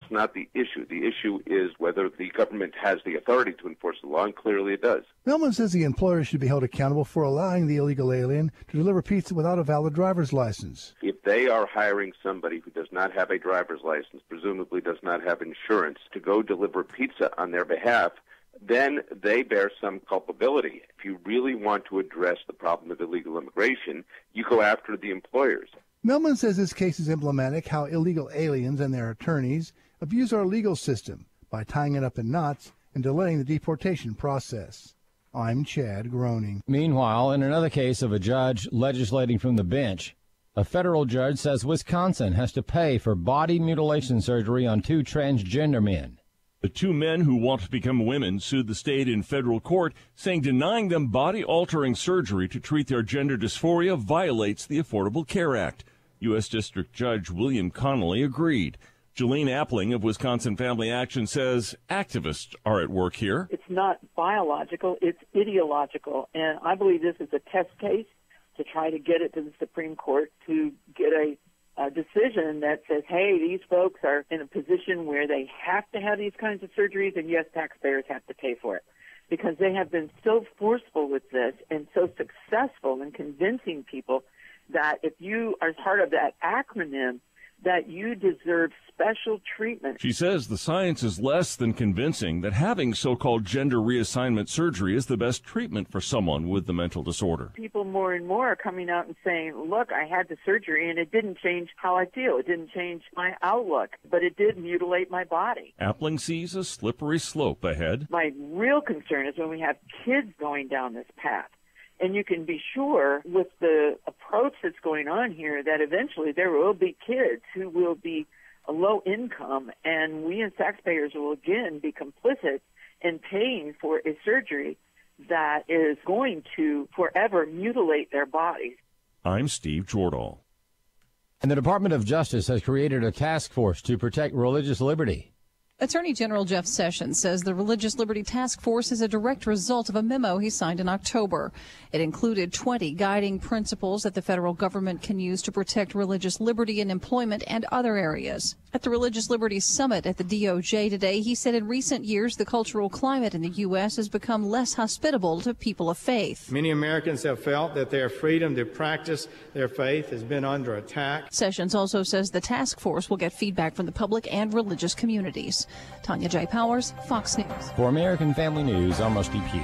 That's not the issue. The issue is whether the government has the authority to enforce the law, and clearly it does. Millman says the employer should be held accountable for allowing the illegal alien to deliver pizza without a valid driver's license. If they are hiring somebody who does not have a driver's license, presumably does not have insurance, to go deliver pizza on their behalf, then they bear some culpability. If you really want to address the problem of illegal immigration, you go after the employers. Millman says this case is emblematic how illegal aliens and their attorneys abuse our legal system by tying it up in knots and delaying the deportation process. I'm Chad Groening. Meanwhile, in another case of a judge legislating from the bench, a federal judge says Wisconsin has to pay for body mutilation surgery on 2 transgender men. The 2 men who want to become women sued the state in federal court, saying denying them body-altering surgery to treat their gender dysphoria violates the Affordable Care Act. U.S. District Judge William Connolly agreed. Jolene Appling of Wisconsin Family Action says activists are at work here. It's not biological, it's ideological. And I believe this is a test case to try to get it to the Supreme Court to get a decision that says, hey, these folks are in a position where they have to have these kinds of surgeries, and yes, taxpayers have to pay for it. Because they have been so forceful with this and so successful in convincing people that if you are part of that acronym, that you deserve special treatment. She says the science is less than convincing that having so-called gender reassignment surgery is the best treatment for someone with the mental disorder. People more and more are coming out and saying, look, I had the surgery and it didn't change how I feel. It didn't change my outlook, but it did mutilate my body. Appling sees a slippery slope ahead. My real concern is when we have kids going down this path. And you can be sure with the approach that's going on here that eventually there will be kids who will be a low income, and we as taxpayers will again be complicit in paying for a surgery that is going to forever mutilate their bodies. I'm Steve Jordahl. And the Department of Justice has created a task force to protect religious liberty. Attorney General Jeff Sessions says the Religious Liberty Task Force is a direct result of a memo he signed in October. It included 20 guiding principles that the federal government can use to protect religious liberty in employment and other areas. At the Religious Liberty Summit at the DOJ today, he said in recent years the cultural climate in the U.S. has become less hospitable to people of faith. Many Americans have felt that their freedom to practice their faith has been under attack. Sessions also says the task force will get feedback from the public and religious communities. Tanya J. Powers, Fox News. For American Family News, I'm Rusty Pugh.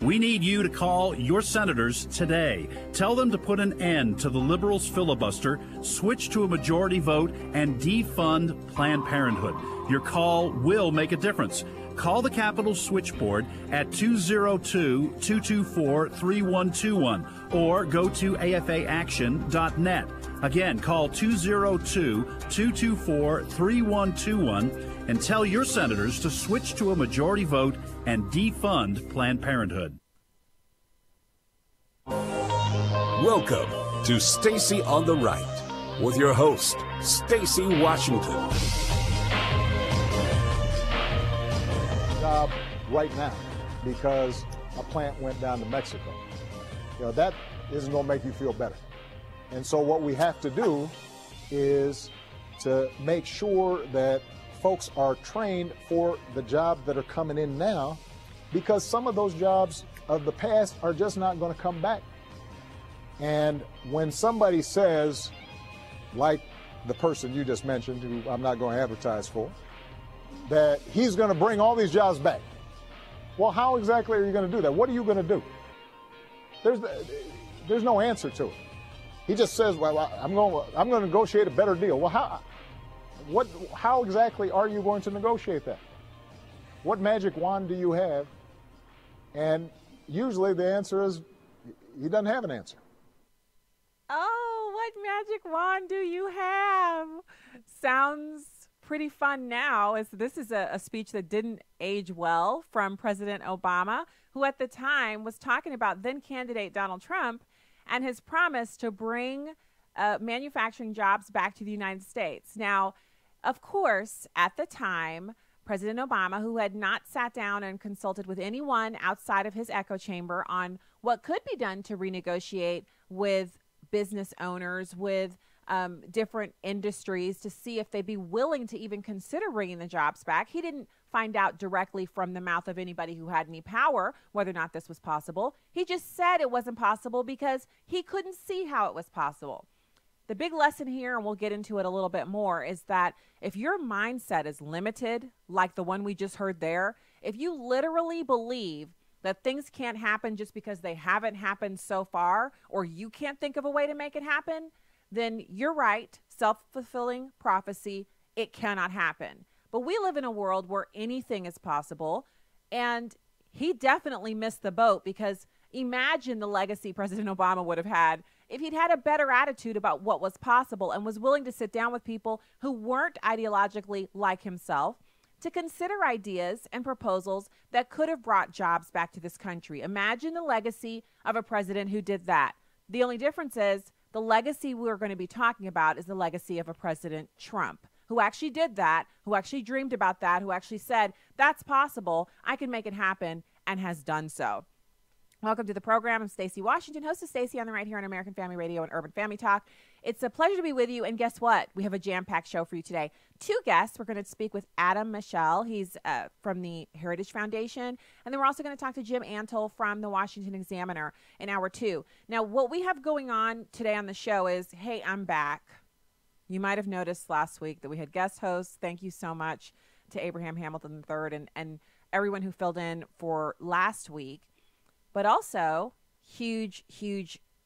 We need you to call your senators today. Tell them to put an end to the liberals' filibuster, switch to a majority vote, and defund Planned Parenthood. Your call will make a difference. Call the Capitol switchboard at 202-224-3121 or go to afaaction.net. Again, call 202-224-3121 and tell your senators to switch to a majority vote and defund Planned Parenthood. Welcome to Stacy on the Right with your host, Stacy Washington. Job right now because a plant went down to Mexico. You know, that isn't going to make you feel better. And so what we have to do is to make sure that folks are trained for the jobs that are coming in now, because some of those jobs of the past are just not going to come back. And when somebody says, like the person you just mentioned, who I'm not going to advertise for, that he's going to bring all these jobs back. Well, how exactly are you going to do that? What are you going to do? There's no answer to it. He just says, well, I'm going to negotiate a better deal. Well, how exactly are you going to negotiate that? What magic wand do you have? And usually the answer is he doesn't have an answer. Oh, what magic wand do you have? Sounds pretty fun now, as this is a speech that didn't age well from President Obama, who at the time was talking about then candidate Donald Trump and his promise to bring manufacturing jobs back to the United States. Now, of course, at the time, President Obama, who had not sat down and consulted with anyone outside of his echo chamber on what could be done to renegotiate with business owners, with different industries to see if they'd be willing to even consider bringing the jobs back. He didn't find out directly from the mouth of anybody who had any power whether or not this was possible. He just said it wasn't possible because he couldn't see how it was possible. The big lesson here, and we'll get into it a little bit more, is that if your mindset is limited, like the one we just heard there, if you literally believe that things can't happen just because they haven't happened so far, or you can't think of a way to make it happen, then you're right. Self-fulfilling prophecy, it cannot happen. But we live in a world where anything is possible, and he definitely missed the boat, because imagine the legacy President Obama would have had if he'd had a better attitude about what was possible and was willing to sit down with people who weren't ideologically like himself to consider ideas and proposals that could have brought jobs back to this country. Imagine the legacy of a president who did that. The only difference is the legacy we're going to be talking about is the legacy of a President Trump, who actually did that, who actually dreamed about that, who actually said, that's possible, I can make it happen, and has done so. Welcome to the program. I'm Stacy Washington, host of Stacy on the Right here on American Family Radio and Urban Family Talk. It's a pleasure to be with you, and guess what? We have a jam-packed show for you today. 2 guests. We're going to speak with Michel. He's from the Heritage Foundation, and then we're also going to talk to Jim Antle from the Washington Examiner in hour 2. Now, what we have going on today on the show is, hey, I'm back. You might have noticed last week that we had guest hosts. Thank you so much to Abraham Hamilton III and everyone who filled in for last week. But also, huge,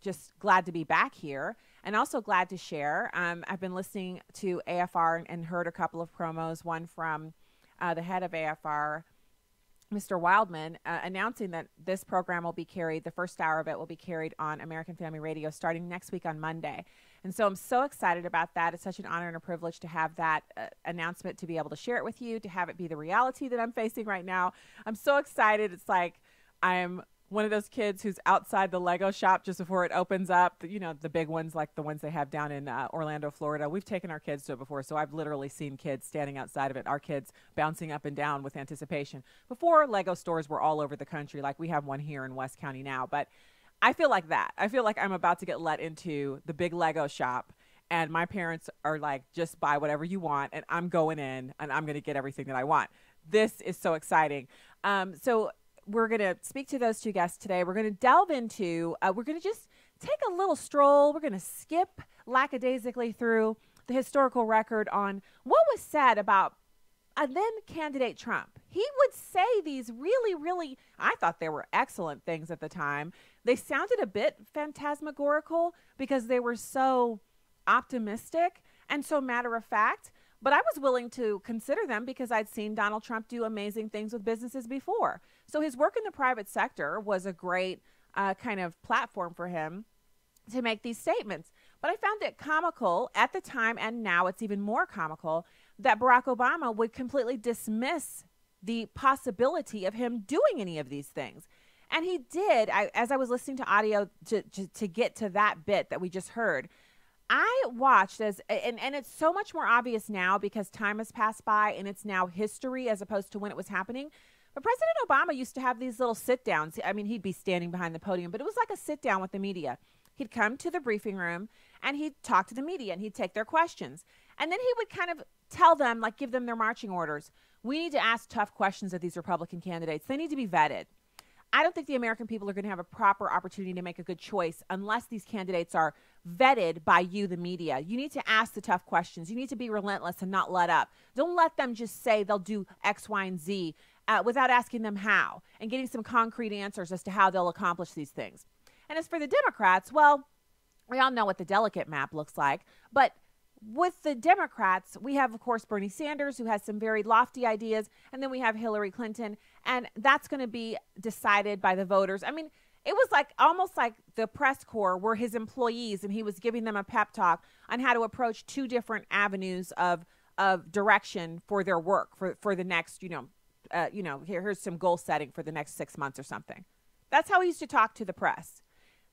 just glad to be back here, and also glad to share. I've been listening to AFR and heard a couple of promos, one from the head of AFR, Mr. Wildman, announcing that this program will be carried, the first hour of it will be carried on American Family Radio starting next week on Monday. And so I'm so excited about that. It's such an honor and a privilege to have that announcement, to be able to share it with you, to have it be the reality that I'm facing right now. I'm so excited. It's like I'm one of those kids who's outside the Lego shop just before it opens up, you know, the big ones like the ones they have down in Orlando, Florida. We've taken our kids to it before, so I've literally seen kids standing outside of it, our kids bouncing up and down with anticipation. Before, Lego stores were all over the country, like we have one here in West County now, but I feel like that. I feel like I'm about to get let into the big Lego shop, and my parents are like, just buy whatever you want, and I'm going in, and I'm going to get everything that I want. This is so exciting. So we're going to speak to those 2 guests today. We're going to delve into, we're going to just take a little stroll. We're going to skip lackadaisically through the historical record on what was said about then candidate Trump. He would say these really, I thought they were excellent things at the time. They sounded a bit phantasmagorical because they were so optimistic and so matter of fact. But I was willing to consider them because I'd seen Donald Trump do amazing things with businesses before. So his work in the private sector was a great kind of platform for him to make these statements. But I found it comical at the time, and now it's even more comical, that Barack Obama would completely dismiss the possibility of him doing any of these things. And he did. As I was listening to audio to get to that bit that we just heard, I watched and it's so much more obvious now because time has passed by and it's now history as opposed to when it was happening. But President Obama used to have these little sit downs. I mean, he'd be standing behind the podium, but it was like a sit down with the media. He'd come to the briefing room and he'd talk to the media and he'd take their questions. And then he would kind of tell them, like, give them their marching orders. We need to ask tough questions of these Republican candidates. They need to be vetted. I don't think the American people are going to have a proper opportunity to make a good choice unless these candidates are vetted by you, the media. You need to ask the tough questions. You need to be relentless and not let up. Don't let them just say they'll do X, Y, and Z without asking them how and getting some concrete answers as to how they'll accomplish these things. And as for the Democrats, well, we all know what the delicate map looks like, but with the Democrats, we have, of course, Bernie Sanders, who has some very lofty ideas, and then we have Hillary Clinton, and that's going to be decided by the voters. I mean, it was like almost like the press corps were his employees, and he was giving them a pep talk on how to approach 2 different avenues of direction for their work for the next, here's some goal setting for the next 6 months or something. That's how he used to talk to the press.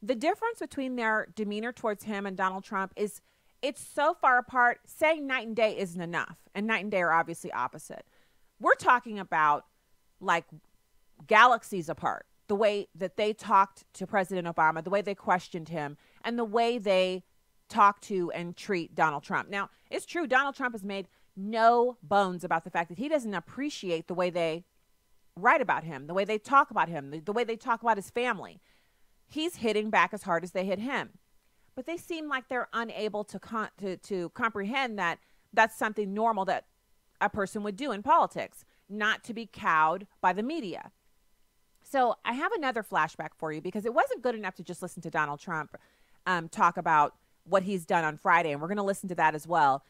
The difference between their demeanor towards him and Donald Trump is it's so far apart. Saying night and day isn't enough, and night and day are obviously opposite. We're talking about like galaxies apart, the way that they talked to President Obama, the way they questioned him, and the way they talk to and treat Donald Trump. Now, it's true, Donald Trump has made no bones about the fact that he doesn't appreciate the way they write about him, the way they talk about him, the way they talk about his family. He's hitting back as hard as they hit him. But they seem like they're unable to comprehend that that's something normal that a person would do in politics, not to be cowed by the media. So I have another flashback for you, because it wasn't good enough to just listen to Donald Trump talk about what he's done on Friday, and we're going to listen to that as well.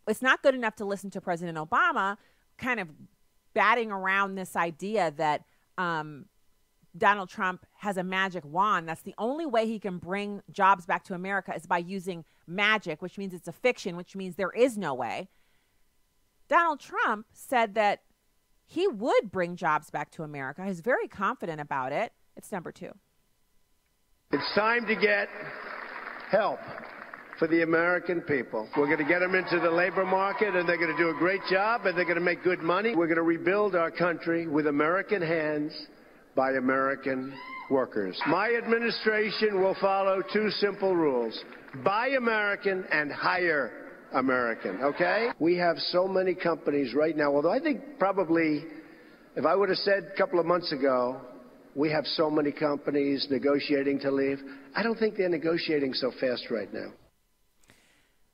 It's not good enough to listen to President Obama kind of batting around this idea that Donald Trump has a magic wand. That's the only way he can bring jobs back to America is by using magic, which means it's a fiction, which means there is no way. Donald Trump said that he would bring jobs back to America. He's very confident about it. It's number 2. It's time to get help for the American people. We're going to get them into the labor market, and they're going to do a great job, and they're going to make good money. We're going to rebuild our country with American hands by American workers. My administration will follow 2 simple rules: buy American and hire American, okay? We have so many companies right now, although I think probably, if I would have said a couple of months ago, we have so many companies negotiating to leave, I don't think they're negotiating so fast right now.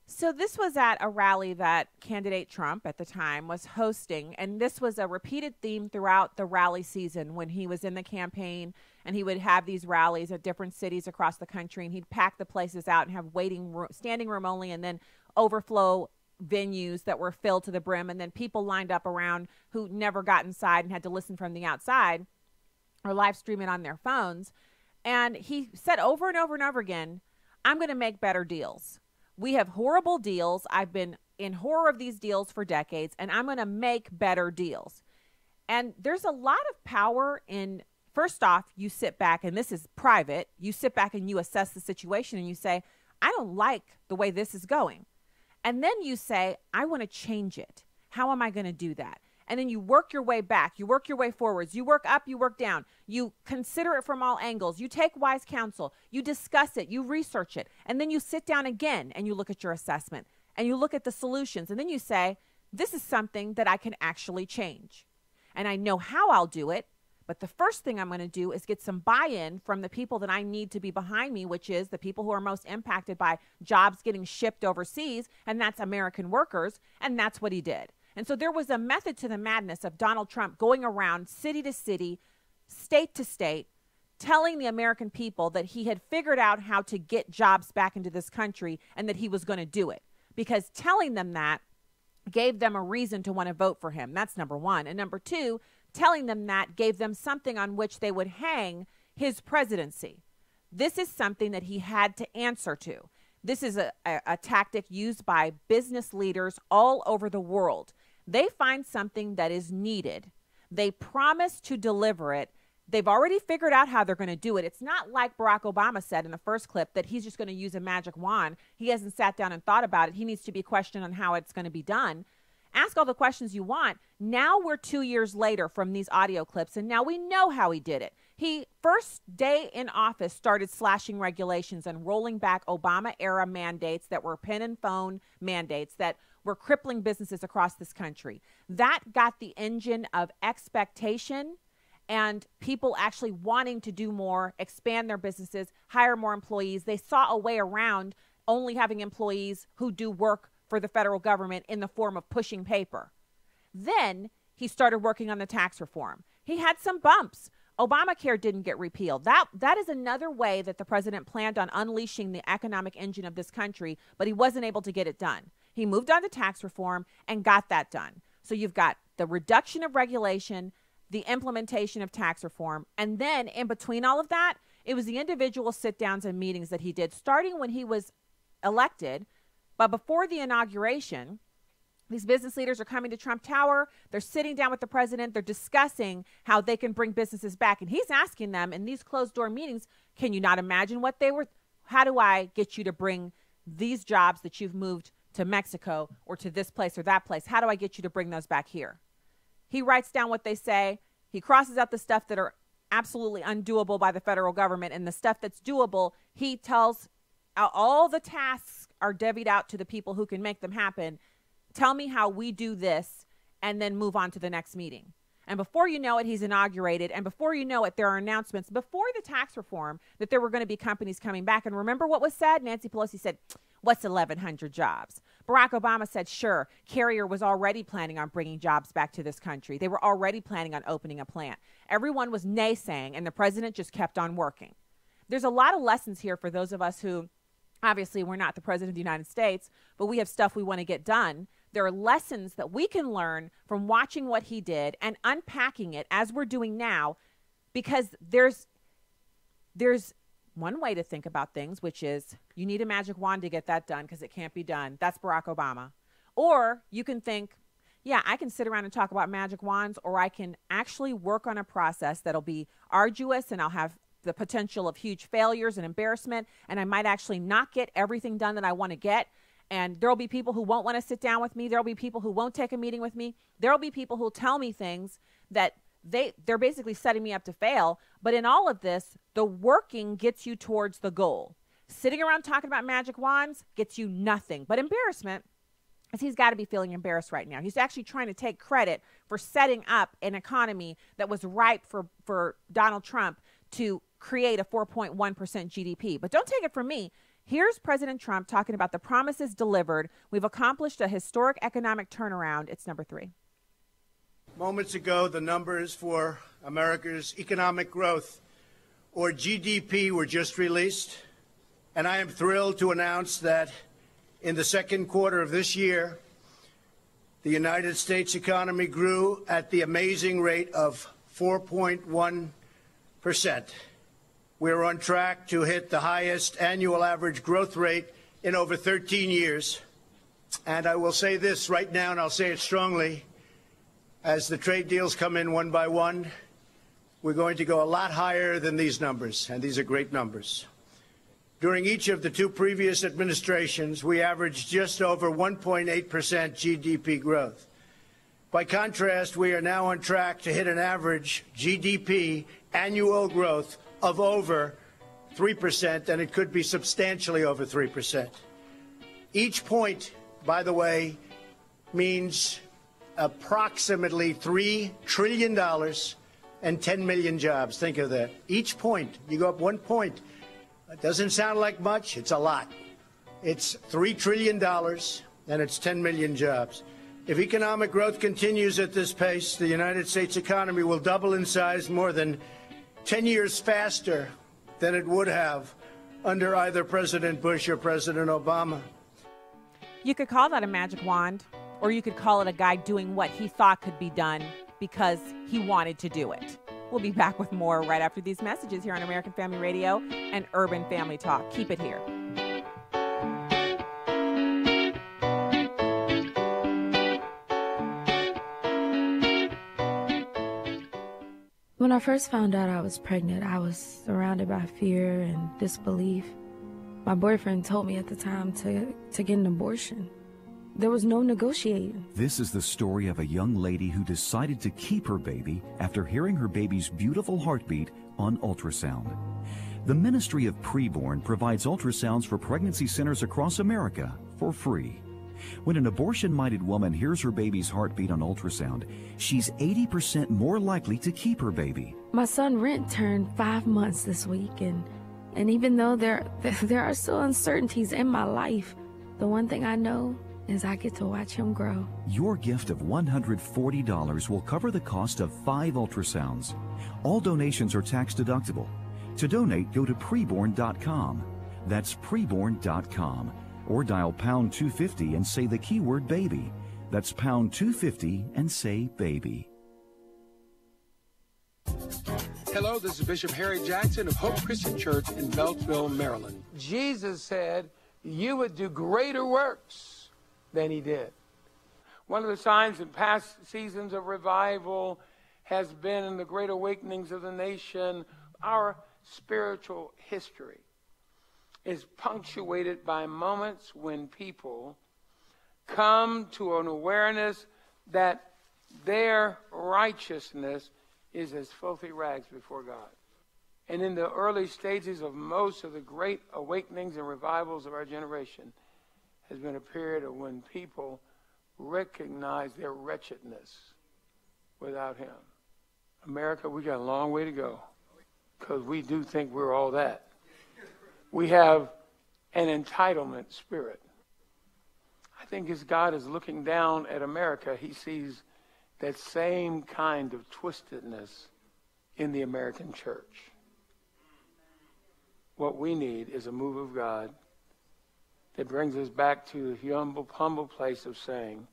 So this was at a rally that candidate Trump at the time was hosting, and this was a repeated theme throughout the rally season when he was in the campaign, and he would have these rallies at different cities across the country, and he'd pack the places out and have standing room only, and then overflow venues that were filled to the brim, and then people lined up around who never got inside and had to listen from the outside or live stream it on their phones. And he said over and over and over again, I'm going to make better deals. We have horrible deals. I've been in horror of these deals for decades, and I'm going to make better deals. And there's a lot of power in, first off, you sit back, and this is private, you sit back and you assess the situation and you say, I don't like the way this is going. And then you say, I want to change it. How am I going to do that? And then you work your way back. You work your way forwards. You work up, you work down. You consider it from all angles. You take wise counsel. You discuss it. You research it. And then you sit down again and you look at your assessment and you look at the solutions. And then you say, this is something that I can actually change. And I know how I'll do it. But the first thing I'm going to do is get some buy-in from the people that I need to be behind me, which is the people who are most impacted by jobs getting shipped overseas. And that's American workers. And that's what he did. And so there was a method to the madness of Donald Trump going around city to city, state to state, telling the American people that he had figured out how to get jobs back into this country and that he was going to do it. Because telling them that gave them a reason to want to vote for him. That's number 1. And number 2, telling them that gave them something on which they would hang his presidency. This is something that he had to answer to. This is a tactic used by business leaders all over the world. They find something that is needed. They promise to deliver it. They've already figured out how they're going to do it. It's not like Barack Obama said in the first clip that he's just going to use a magic wand. He hasn't sat down and thought about it. He needs to be questioned on how it's going to be done. Ask all the questions you want. Now we're 2 years later from these audio clips, and now we know how he did it. He, first day in office, started slashing regulations and rolling back Obama-era mandates that were pen and phone mandates that were crippling businesses across this country. That got the engine of expectation and people actually wanting to do more, expand their businesses, hire more employees. They saw a way around only having employees who do work for the federal government in the form of pushing paper. Then he started working on the tax reform. He had some bumps. Obamacare didn't get repealed. That is another way that the president planned on unleashing the economic engine of this country, but he wasn't able to get it done. He moved on to tax reform and got that done. So you've got the reduction of regulation, the implementation of tax reform, and then in between all of that, it was the individual sit-downs and meetings that he did, starting when he was elected, but before the inauguration. These business leaders are coming to Trump Tower. They're sitting down with the president. They're discussing how they can bring businesses back. And he's asking them in these closed-door meetings, can you not imagine what they were? How do I get you to bring these jobs that you've moved to Mexico or to this place or that place? How do I get you to bring those back here? He writes down what they say. He crosses out the stuff that are absolutely undoable by the federal government. And the stuff that's doable, he tells all the tasks are divvied out to the people who can make them happen. Tell me how we do this and then move on to the next meeting. And before you know it, he's inaugurated. And before you know it, there are announcements before the tax reform that there were going to be companies coming back. And remember what was said? Nancy Pelosi said, what's 1,100 jobs? Barack Obama said, sure, Carrier was already planning on bringing jobs back to this country. They were already planning on opening a plant. Everyone was naysaying, and the president just kept on working. There's a lot of lessons here for those of us who, obviously, we're not the president of the United States, but we have stuff we want to get done. There are lessons that we can learn from watching what he did and unpacking it as we're doing now, because there's one way to think about things, which is you need a magic wand to get that done because it can't be done. That's Barack Obama. Or you can think, yeah, I can sit around and talk about magic wands, or I can actually work on a process that'll be arduous and I'll have the potential of huge failures and embarrassment, and I might actually not get everything done that I want to get. And there'll be people who won't want to sit down with me. There'll be people who won't take a meeting with me. There'll be people who'll tell me things that they're basically setting me up to fail. But in all of this, the working gets you towards the goal. Sitting around talking about magic wands gets you nothing but embarrassment, because he's got to be feeling embarrassed right now. He's actually trying to take credit for setting up an economy that was ripe for Donald Trump to create a 4.1% GDP. But don't take it from me. Here's President Trump talking about the promises delivered. We've accomplished a historic economic turnaround. It's number 3. Moments ago, the numbers for America's economic growth, or GDP, were just released. And I am thrilled to announce that in the second quarter of this year, the United States economy grew at the amazing rate of 4.1%. We're on track to hit the highest annual average growth rate in over 13 years. And I will say this right now, and I'll say it strongly, as the trade deals come in one by one, we're going to go a lot higher than these numbers, and these are great numbers. During each of the 2 previous administrations, we averaged just over 1.8% GDP growth. By contrast, we are now on track to hit an average GDP annual growth of over 3%, and it could be substantially over 3%. Each point, by the way, means approximately $3 trillion and 10 million jobs. Think of that. Each point, you go up 1 point. It doesn't sound like much. It's a lot. It's $3 trillion and it's 10 million jobs. If economic growth continues at this pace, the United States economy will double in size more than 10 years faster than it would have under either President Bush or President Obama. You could call that a magic wand, or you could call it a guy doing what he thought could be done because he wanted to do it. We'll be back with more right after these messages here on American Family Radio and Urban Family Talk. Keep it here. When I first found out I was pregnant, I was surrounded by fear and disbelief. My boyfriend told me at the time to get an abortion. There was no negotiating. This is the story of a young lady who decided to keep her baby after hearing her baby's beautiful heartbeat on ultrasound. The Ministry of Preborn provides ultrasounds for pregnancy centers across America for free. When an abortion-minded woman hears her baby's heartbeat on ultrasound, she's 80% more likely to keep her baby. My son Rent turned 5 months this week, and even though there are still uncertainties in my life, the one thing I know is I get to watch him grow. Your gift of $140 will cover the cost of 5 ultrasounds. All donations are tax deductible. To donate, go to preborn.com. That's preborn.com. Or dial pound 250 and say the keyword baby. That's pound 250 and say baby. Hello, this is Bishop Harry Jackson of Hope Christian Church in Beltsville, Maryland. Jesus said you would do greater works than he did. One of the signs in past seasons of revival has been in the great awakenings of the nation, our spiritual history is punctuated by moments when people come to an awareness that their righteousness is as filthy rags before God. and in the early stages of most of the great awakenings and revivals of our generation has been a period of when people recognize their wretchedness without him. America, we got a long way to go because we do think we're all that. We have an entitlement spirit. I think as God is looking down at America, he sees that same kind of twistedness in the American church. What we need is a move of God that brings us back to the humble place of saying,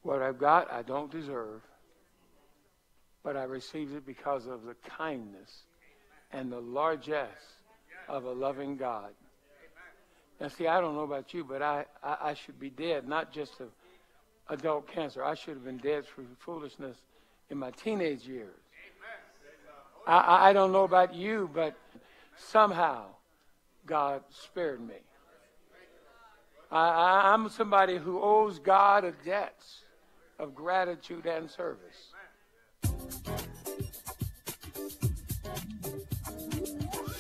what I've got, I don't deserve, but I received it because of the kindness and the largesse of a loving God. Now, see, I don't know about you, but I should be dead, not just of adult cancer. I should have been dead through foolishness in my teenage years. I don't know about you, but somehow God spared me. I'm somebody who owes God a debt of gratitude and service.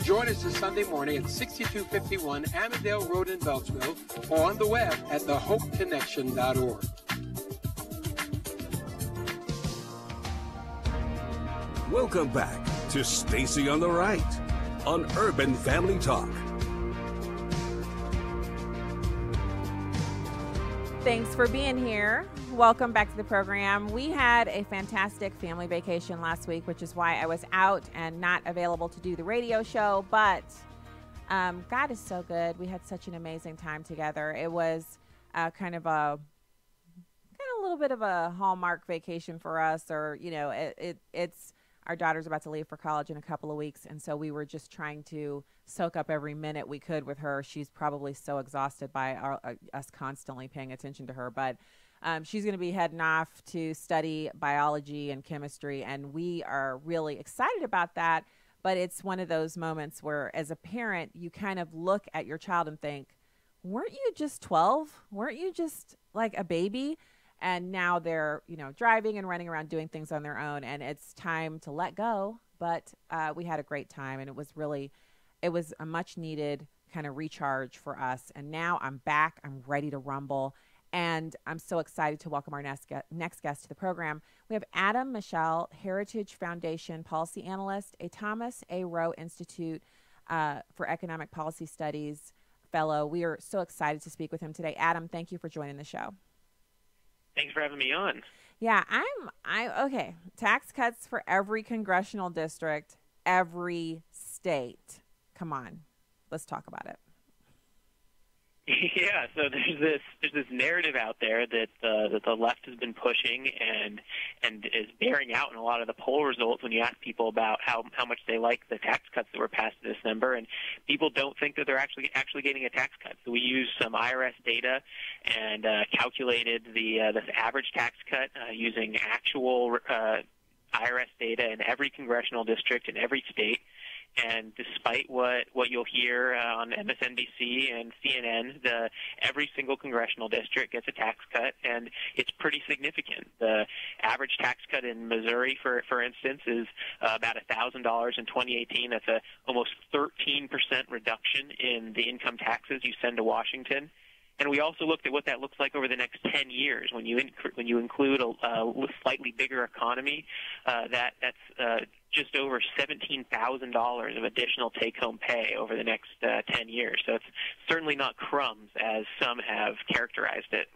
Join us this Sunday morning at 6251 Amandale Road in Beltsville or on the web at thehopeconnection.org. Welcome back to Stacy on the Right on Urban Family Talk. Thanks for being here. Welcome back to the program. We had a fantastic family vacation last week, which is why I was out and not available to do the radio show. But God is so good. We had such an amazing time together. It was kind of a little bit of a Hallmark vacation for us, or it's our daughter's about to leave for college in a couple of weeks, and so we were just trying to soak up every minute we could with her. She's probably so exhausted by us constantly paying attention to her, but she's going to be heading off to study biology and chemistry, and we are really excited about that. But it's one of those moments where, as a parent, you kind of look at your child and think, weren't you just 12? Weren't you just like a baby? And now they're, driving and running around doing things on their own, and it's time to let go. But we had a great time, and it was a much needed kind of recharge for us. And now I'm back. I'm ready to rumble. And I'm so excited to welcome our next guest to the program. We have Adam Michel, Heritage Foundation Policy Analyst, a Thomas A. Rowe Institute for Economic Policy Studies Fellow. We are so excited to speak with him today. Adam, thank you for joining the show. Thanks for having me on. Yeah, okay. Tax cuts for every congressional district, every state. Come on, let's talk about it. Yeah, so there's this narrative out there that the left has been pushing and is bearing out in a lot of the poll results when you ask people about how much they like the tax cuts that were passed in December, and people don't think that they're actually getting a tax cut. So we used some IRS data and calculated this average tax cut using actual IRS data in every congressional district in every state. And despite what you'll hear on MSNBC and CNN, every single congressional district gets a tax cut, and it's pretty significant. The average tax cut in Missouri, for instance, is about $1,000 in 2018. That's a almost 13% reduction in the income taxes you send to Washington. And we also looked at what that looks like over the next 10 years. When you include a slightly bigger economy, that's just over $17,000 of additional take-home pay over the next 10 years. So it's certainly not crumbs, as some have characterized it.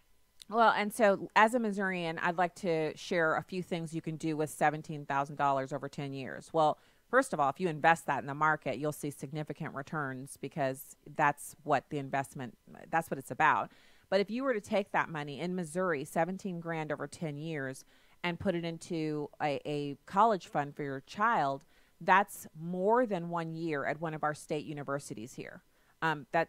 Well, and so as a Missourian, I'd like to share a few things you can do with $17,000 over 10 years. Well, first of all, if you invest that in the market, you'll see significant returns because that's what it's about. But if you were to take that money in Missouri, $17,000 over 10 years, and put it into a college fund for your child, that's more than 1 year at one of our state universities here. That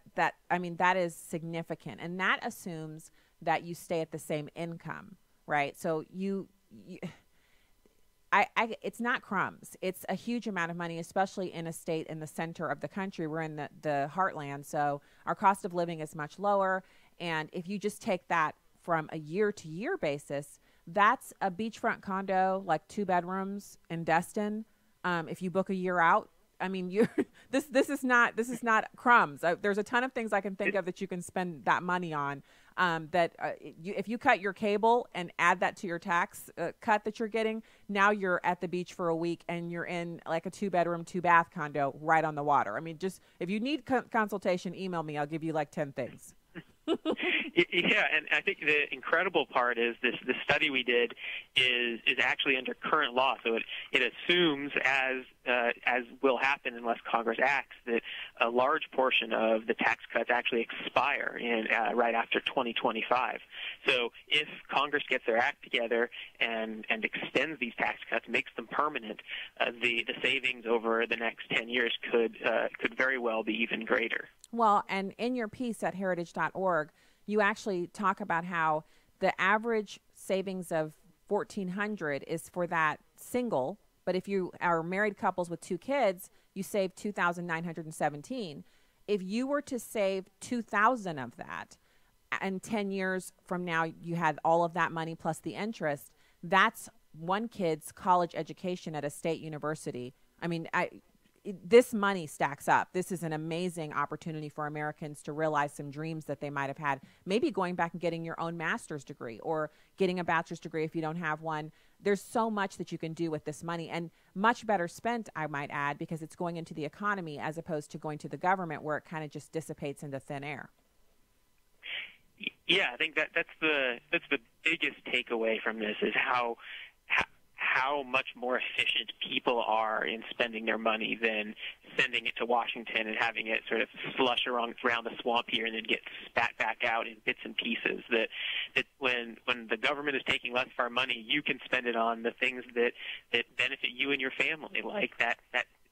is significant, and that assumes that you stay at the same income, right? So it's not crumbs. It's a huge amount of money, especially in a state in the center of the country. We're in the heartland, so our cost of living is much lower. And if you just take that from a year-to-year basis, that's a beachfront condo, like 2 bedrooms in Destin. If you book a year out, I mean, this is not crumbs. There's a ton of things I can think of that you can spend that money on. If you cut your cable and add that to your tax cut that you're getting, now you're at the beach for a week and you're in like a 2-bedroom, 2-bath condo right on the water. I mean, just if you need consultation, email me. I'll give you like 10 things. Yeah, and I think the incredible part is the study we did is actually under current law. So it assumes, as will happen unless Congress acts, that a large portion of the tax cuts actually expire right after 2025. So if Congress gets their act together and extends these tax cuts, makes them permanent, the savings over the next 10 years could very well be even greater. Well, and in your piece at heritage.org, you actually talk about how the average savings of $1,400 is for that single, but if you are married couples with 2 kids, you save $2,917. If you were to save $2,000 of that, and 10 years from now you had all of that money plus the interest, that's one kid's college education at a state university. I mean, this money stacks up. This is an amazing opportunity for Americans to realize some dreams that they might have had, maybe going back and getting your own master's degree or getting a bachelor's degree if you don't have one. There's so much that you can do with this money, and much better spent, I might add, because it's going into the economy as opposed to going to the government where it kind of just dissipates into thin air. Yeah, I think that's the biggest takeaway from this is how much more efficient people are in spending their money than sending it to Washington and having it sort of slush around the swamp here and then get spat back out in bits and pieces. That when the government is taking less of our money, you can spend it on the things that benefit you and your family, like that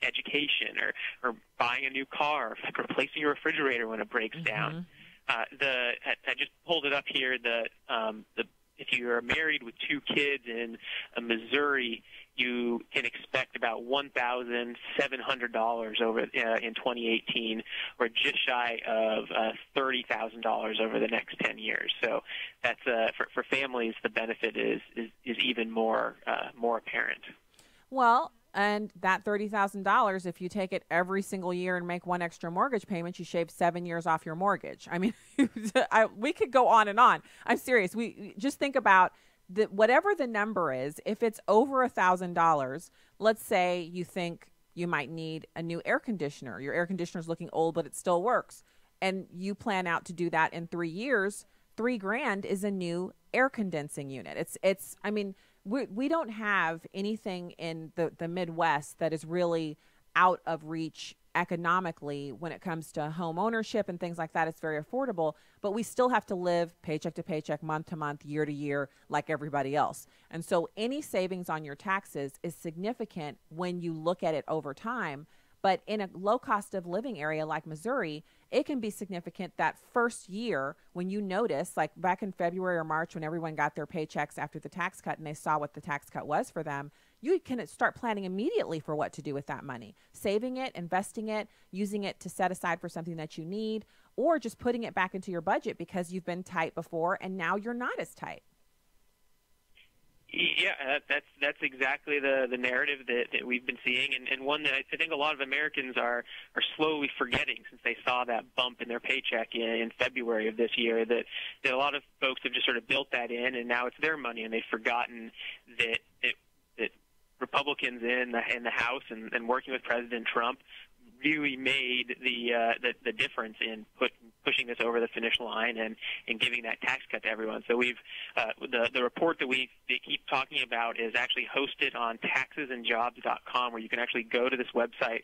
education or buying a new car, like replacing your refrigerator when it breaks down. I just pulled it up here. If you are married with 2 kids in Missouri, you can expect about $1,700 over in 2018, or just shy of $30,000 over the next 10 years. So that's for families, the benefit is even more apparent. Well, and that $30,000, if you take it every single year and make one extra mortgage payment, you shave 7 years off your mortgage. I mean, we could go on and on. I'm serious. We just think about whatever the number is. If it's over $1,000, let's say you think you might need a new air conditioner. Your air conditioner is looking old, but it still works, and you plan out to do that in 3 years. $3,000 is a new air condensing unit. It's. I mean. We don't have anything in the Midwest that is really out of reach economically when it comes to home ownership and things like that. It's very affordable, but we still have to live paycheck to paycheck, month to month, year to year, like everybody else. And so any savings on your taxes is significant when you look at it over time. But in a low cost of living area like Missouri, it can be significant that first year when you notice, like back in February or March when everyone got their paychecks after the tax cut and they saw what the tax cut was for them, you can start planning immediately for what to do with that money. Saving it, investing it, using it to set aside for something that you need, or just putting it back into your budget because you've been tight before and now you're not as tight. Yeah, that's exactly the narrative that we've been seeing, and one that I think a lot of Americans are slowly forgetting since they saw that bump in their paycheck in February of this year, that a lot of folks have just sort of built that in, and now it's their money, and they've forgotten that Republicans in the House and working with President Trump really made the difference in pushing this over the finish line and giving that tax cut to everyone. So we've the report that we keep talking about is actually hosted on taxesandjobs.com, where you can actually go to this website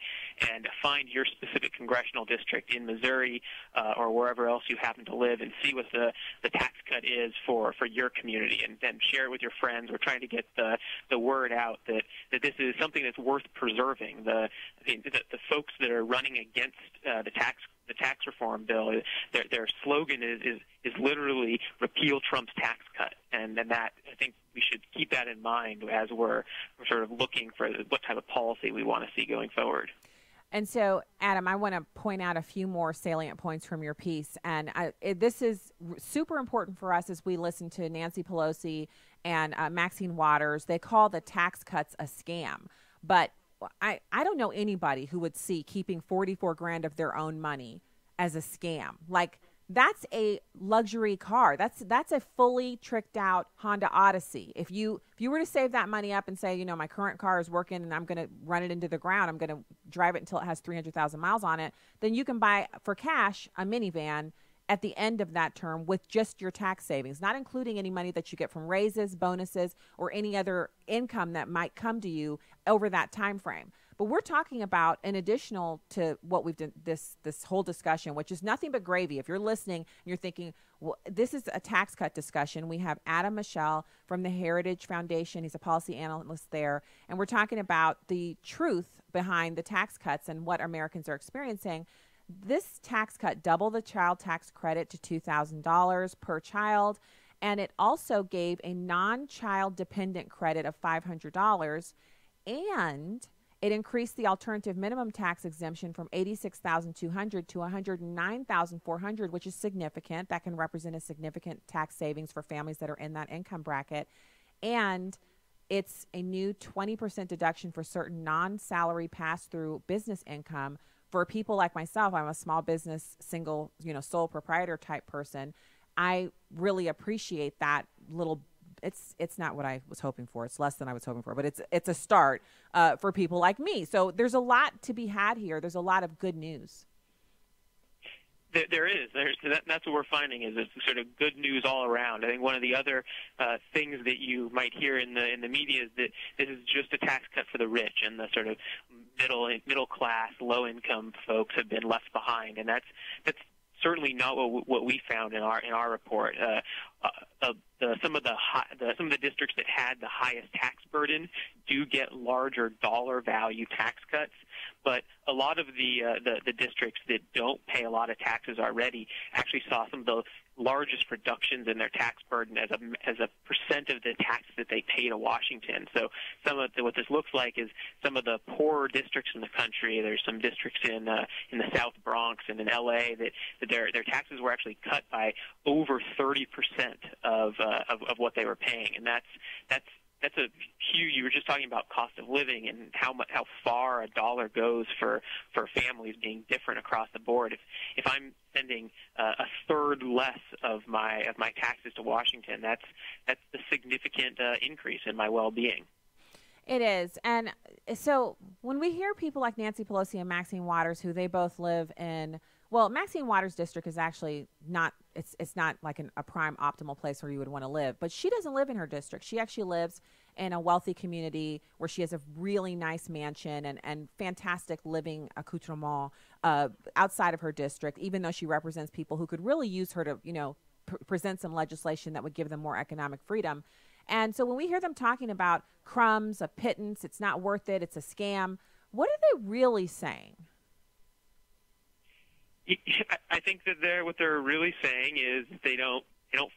and find your specific congressional district in Missouri or wherever else you happen to live and see what the tax cut is for your community, and then share it with your friends. We're trying to get the word out that this is something that's worth preserving. The folks that are running against the tax reform bill, their slogan is literally repeal Trump's tax cut, and that I think we should keep that in mind as we're sort of looking for what type of policy we want to see going forward. And so, Adam, I want to point out a few more salient points from your piece, and this is super important for us as we listen to Nancy Pelosi and Maxine Waters. They call the tax cuts a scam, but I don't know anybody who would see keeping 44 grand of their own money as a scam. Like, that's a luxury car. That's a fully tricked out Honda Odyssey. If you were to save that money up and say, you know, my current car is working and I'm going to run it into the ground, I'm going to drive it until it has 300,000 miles on it, then you can buy for cash a minivan at the end of that term with just your tax savings, not including any money that you get from raises, bonuses, or any other income that might come to you over that time frame. But we're talking about an additional to what we've done, this whole discussion, which is nothing but gravy. If you're listening and you're thinking, well, this is a tax cut discussion, we have Michel from the Heritage Foundation. He's a policy analyst there. And we're talking about the truth behind the tax cuts and what Americans are experiencing. This tax cut doubled the child tax credit to $2,000 per child, and it also gave a non-child dependent credit of $500, and it increased the alternative minimum tax exemption from $86,200 to $109,400, which is significant. That can represent a significant tax savings for families that are in that income bracket. And it's a new 20% deduction for certain non-salary pass-through business income. For people like myself, I'm a small business, single, sole proprietor type person. I really appreciate that little. It's not what I was hoping for. It's less than I was hoping for, but it's a start for people like me. So there's a lot to be had here. There's a lot of good news. There is. That's what we're finding is it's sort of good news all around. I think one of the other things that you might hear in the media is that this is just a tax cut for the rich, and the sort of middle class, low income folks have been left behind, and that's certainly not what we found in our report. Some of the districts that had the highest tax burden do get larger dollar value tax cuts, but a lot of the districts that don't pay a lot of taxes already actually saw some of the largest reductions in their tax burden as a percent of the taxes that they pay to Washington. So what this looks like is some of the poorer districts in the country. There's some districts in the South Bronx and in LA that their taxes were actually cut by over 30% of what they were paying, and that's a huge. You were just talking about cost of living and how far a dollar goes for families being different across the board. If I'm sending a third less of my taxes to Washington, that's a significant increase in my well-being. It is. And so when we hear people like Nancy Pelosi and Maxine Waters, who they both live in, well, Maxine Waters' district is actually not, it's not like a prime optimal place where you would want to live, but she doesn't live in her district. She actually lives in a wealthy community where she has a really nice mansion and fantastic living accoutrement outside of her district, even though she represents people who could really use her to, present some legislation that would give them more economic freedom. And so when we hear them talking about crumbs, a pittance, it's not worth it, it's a scam, what are they really saying? I think that what they're really saying is they don't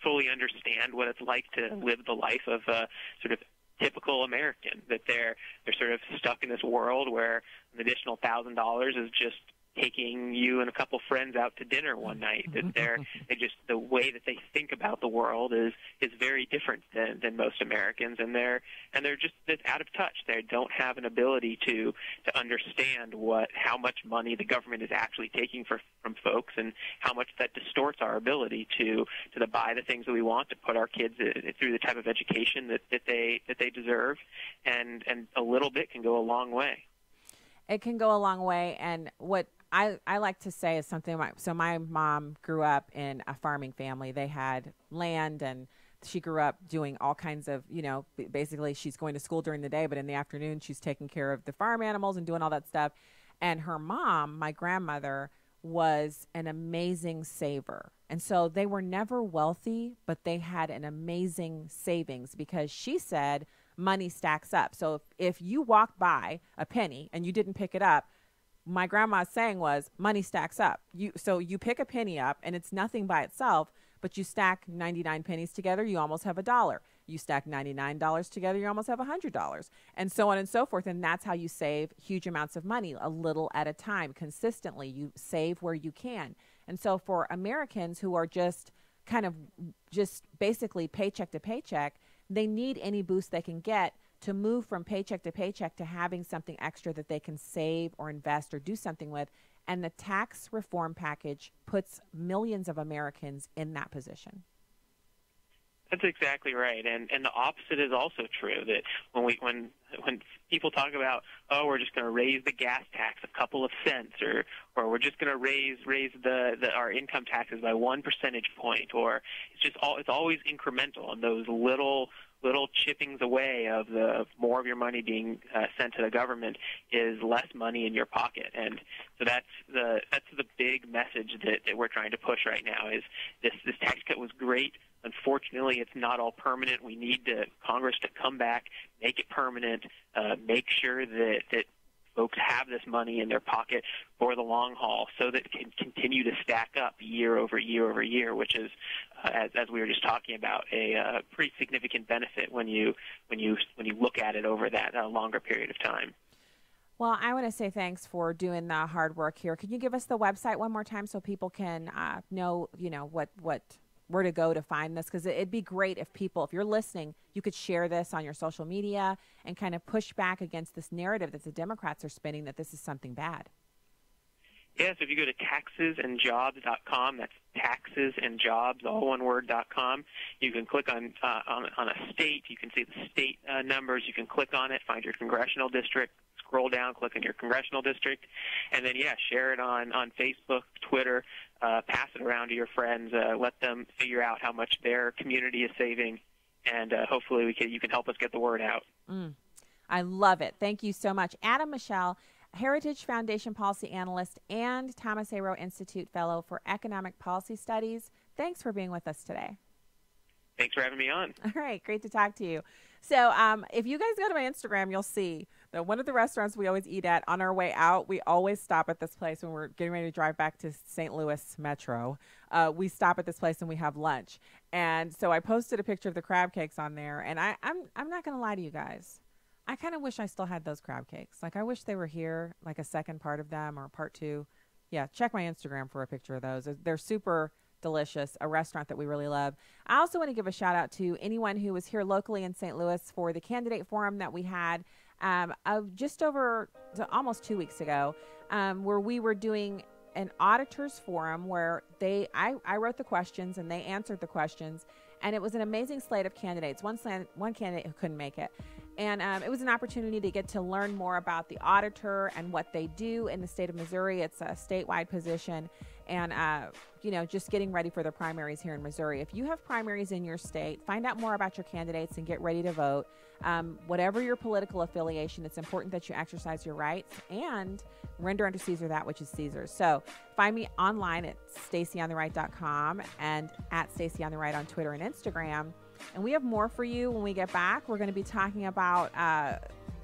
fully understand what it's like to live the life of a sort of typical American. That they're sort of stuck in this world where an additional $1,000 is just taking you and a couple friends out to dinner one night. That they just the way that they think about the world is very different than most Americans, and they're just out of touch. They don't have an ability to understand how much money the government is actually taking from folks, and how much that distorts our ability to buy the things that we want, to put our kids through the type of education that they deserve, and a little bit can go a long way. It can go a long way, and what I like to say is something so my mom grew up in a farming family. They had land, and she grew up doing all kinds of, basically she's going to school during the day, but in the afternoon she's taking care of the farm animals and doing all that stuff. And her mom, my grandmother, was an amazing saver. And so they were never wealthy, but they had an amazing savings, because she said money stacks up. So if you walked by a penny and you didn't pick it up, my grandma's saying was money stacks up. So you pick a penny up and it's nothing by itself, but you stack 99 pennies together, you almost have $1. You stack $99 together, you almost have $100, and so on and so forth. And that's how you save huge amounts of money, a little at a time, consistently. You save where you can. And so for Americans who are just basically paycheck to paycheck, they need any boost they can get to move from paycheck to paycheck to having something extra that they can save or invest or do something with. And the tax reform package puts millions of Americans in that position. That's exactly right, and the opposite is also true. That when people talk about, oh, we're just going to raise the gas tax a couple of cents, or we're just going to raise our income taxes by 1 percentage point, or it's always incremental, and those little chippings away of more of your money being sent to the government is less money in your pocket. And so that's the big message that we're trying to push right now. Is this tax cut was great. Unfortunately, it's not all permanent. We need Congress to come back, make it permanent, make sure that folks have this money in their pocket for the long haul, so that it can continue to stack up year over year over year, which is, as we were just talking about, a pretty significant benefit when you look at it over that longer period of time. Well, I want to say thanks for doing the hard work here. Can you give us the website one more time so people can know, where to go to find this? Because it'd be great if you're listening, you could share this on your social media and kind of push back against this narrative that the Democrats are spinning that this is something bad. Yeah, so if you go to taxesandjobs.com, that's taxesandjobs, all one word.com, you can click on a state. You can see the state numbers. You can click on it, find your congressional district, scroll down, click on your congressional district, and then, share it on Facebook, Twitter, pass it around to your friends, let them figure out how much their community is saving, and hopefully you can help us get the word out. I love it. Thank you so much. Adam Michel, Heritage Foundation Policy Analyst and Thomas A. Rowe Institute Fellow for Economic Policy Studies. Thanks for being with us today. Thanks for having me on. All right, great to talk to you. So if you guys go to my Instagram, you'll see that one of the restaurants we always eat at on our way out, we always stop at this place when we're getting ready to drive back to St. Louis Metro. We stop at this place and we have lunch. And so I posted a picture of the crab cakes on there, and I'm not going to lie to you guys. I kind of wish I still had those crab cakes. Like, I wish they were here, like a second part of them or part 2. Yeah, check my Instagram for a picture of those. They're super delicious, a restaurant that we really love. I also want to give a shout out to anyone who was here locally in St. Louis for the candidate forum that we had just over almost 2 weeks ago, where we were doing an auditors forum where I wrote the questions and they answered the questions, and it was an amazing slate of candidates. One candidate who couldn't make it. And it was an opportunity to get to learn more about the auditor and what they do in the state of Missouri. It's a statewide position. And, just getting ready for the primaries here in Missouri. If you have primaries in your state, find out more about your candidates and get ready to vote. Whatever your political affiliation, it's important that you exercise your rights and render unto Caesar that which is Caesar's. So find me online at stacyontheright.com and at stacyontheright on Twitter and Instagram. And we have more for you when we get back. We're going to be talking about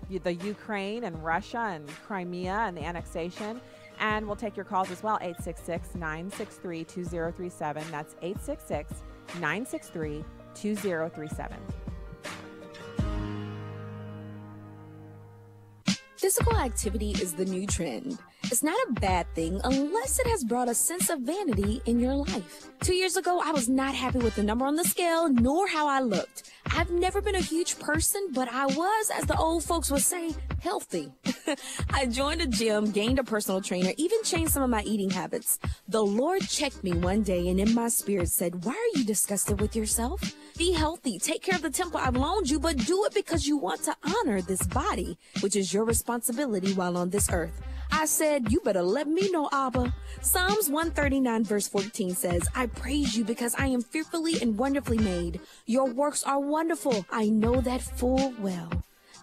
the Ukraine and Russia and Crimea and the annexation. And we'll take your calls as well, 866-963-2037. That's 866-963-2037. Physical activity is the new trend. It's not a bad thing unless it has brought a sense of vanity in your life. 2 years ago, I was not happy with the number on the scale, nor how I looked. I've never been a huge person, but I was, as the old folks would say, healthy. I joined a gym, gained a personal trainer, even changed some of my eating habits. The Lord checked me one day and in my spirit said, "Why are you disgusted with yourself? Be healthy, take care of the temple I've loaned you, but do it because you want to honor this body, which is your responsibility while on this earth." I said, "You better let me know, Abba." Psalms 139 verse 14 says, "I praise you because I am fearfully and wonderfully made. Your works are wonderful. I know that full well."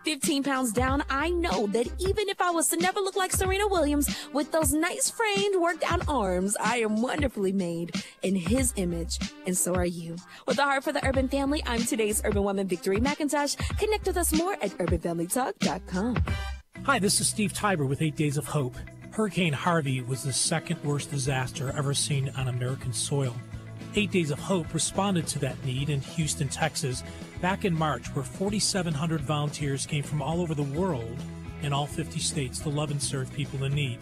15 pounds down, I know that even if I was to never look like Serena Williams with those nice framed, worked out arms, I am wonderfully made in his image, and so are you. With a heart for the urban family, I'm today's urban woman, Victory McIntosh. Connect with us more at urbanfamilytalk.com. Hi, this is Steve Tiber with 8 Days of Hope. Hurricane Harvey was the second worst disaster ever seen on American soil. 8 Days of Hope responded to that need in Houston, Texas, back in March, where 4,700 volunteers came from all over the world in all 50 states to love and serve people in need.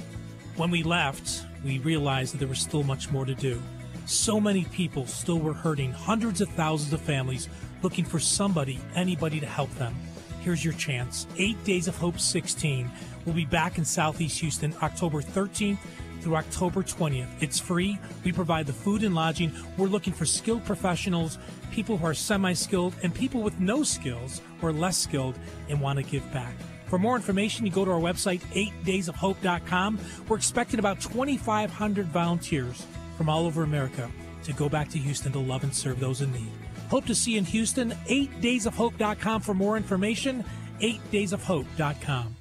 When we left, we realized that there was still much more to do. So many people still were hurting, hundreds of thousands of families looking for somebody, anybody to help them. Here's your chance. 8 Days of Hope 16 will be back in Southeast Houston October 13th through October 20th. It's free. We provide the food and lodging. We're looking for skilled professionals, people who are semi-skilled, and people with no skills or less skilled and want to give back. For more information, you go to our website, 8daysofhope.com. We're expecting about 2,500 volunteers from all over America to go back to Houston to love and serve those in need. Hope to see you in Houston. 8daysofhope.com for more information. 8daysofhope.com.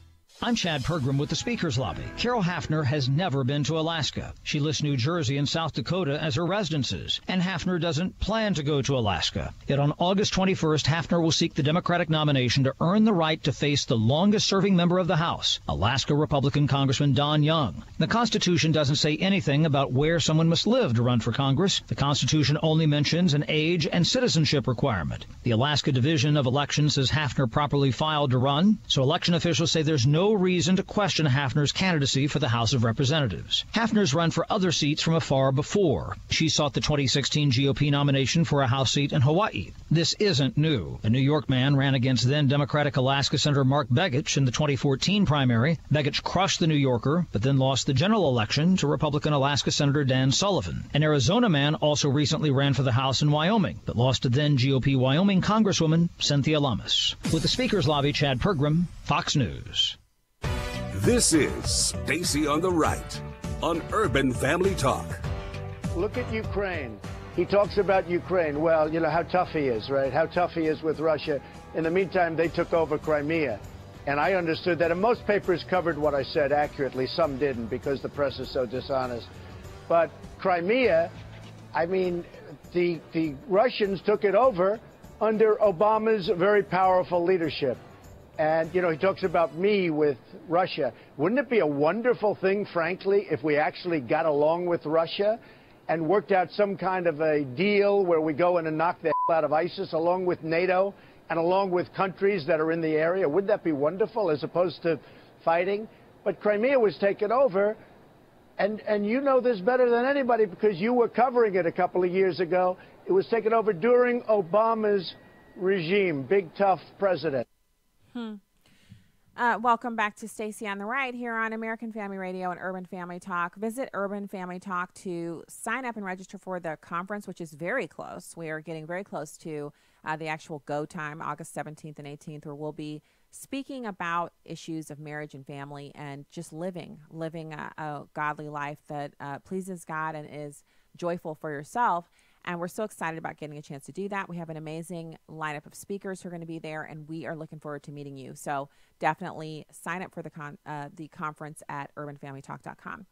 I'm Chad Pergram with the Speaker's Lobby. Carol Hafner has never been to Alaska. She lists New Jersey and South Dakota as her residences, and Hafner doesn't plan to go to Alaska. Yet on August 21st, Hafner will seek the Democratic nomination to earn the right to face the longest-serving member of the House, Alaska Republican Congressman Don Young. The Constitution doesn't say anything about where someone must live to run for Congress. The Constitution only mentions an age and citizenship requirement. The Alaska Division of Elections says Hafner properly filed to run, so election officials say there's no reason to question Hafner's candidacy for the House of Representatives. Hafner's run for other seats from afar before. She sought the 2016 GOP nomination for a House seat in Hawaii. This isn't new. A New York man ran against then Democratic Alaska Senator Mark Begich in the 2014 primary. Begich crushed the New Yorker, but then lost the general election to Republican Alaska Senator Dan Sullivan. An Arizona man also recently ran for the House in Wyoming, but lost to then GOP Wyoming Congresswoman Cynthia Lummis. With the Speaker's Lobby, Chad Pergram, Fox News. This is Stacy on the Right on Urban Family Talk. Look at Ukraine. He talks about Ukraine. Well, you know how tough he is, right? How tough he is with Russia. In the meantime, they took over Crimea. And I understood that. And most papers covered what I said accurately. Some didn't because the press is so dishonest. But Crimea, I mean, the Russians took it over under Obama's very powerful leadership. And, you know, he talks about me with Russia. Wouldn't it be a wonderful thing, frankly, if we actually got along with Russia and worked out some kind of a deal where we go in and knock the hell out of ISIS along with NATO and along with countries that are in the area? Wouldn't that be wonderful as opposed to fighting? But Crimea was taken over, and you know this better than anybody because you were covering it a couple of years ago. It was taken over during Obama's regime, big, tough president. Welcome back to Stacy on the Right here on American Family Radio and Urban Family Talk. Visit Urban Family Talk to sign up and register for the conference, which is very close. We are getting very close to the actual go time, August 17th and 18th, where we'll be speaking about issues of marriage and family and just living a godly life that pleases God and is joyful for yourself. And we're so excited about getting a chance to do that. We have an amazing lineup of speakers who are going to be there, and we are looking forward to meeting you. So definitely sign up for the conference at urbanfamilytalk.com.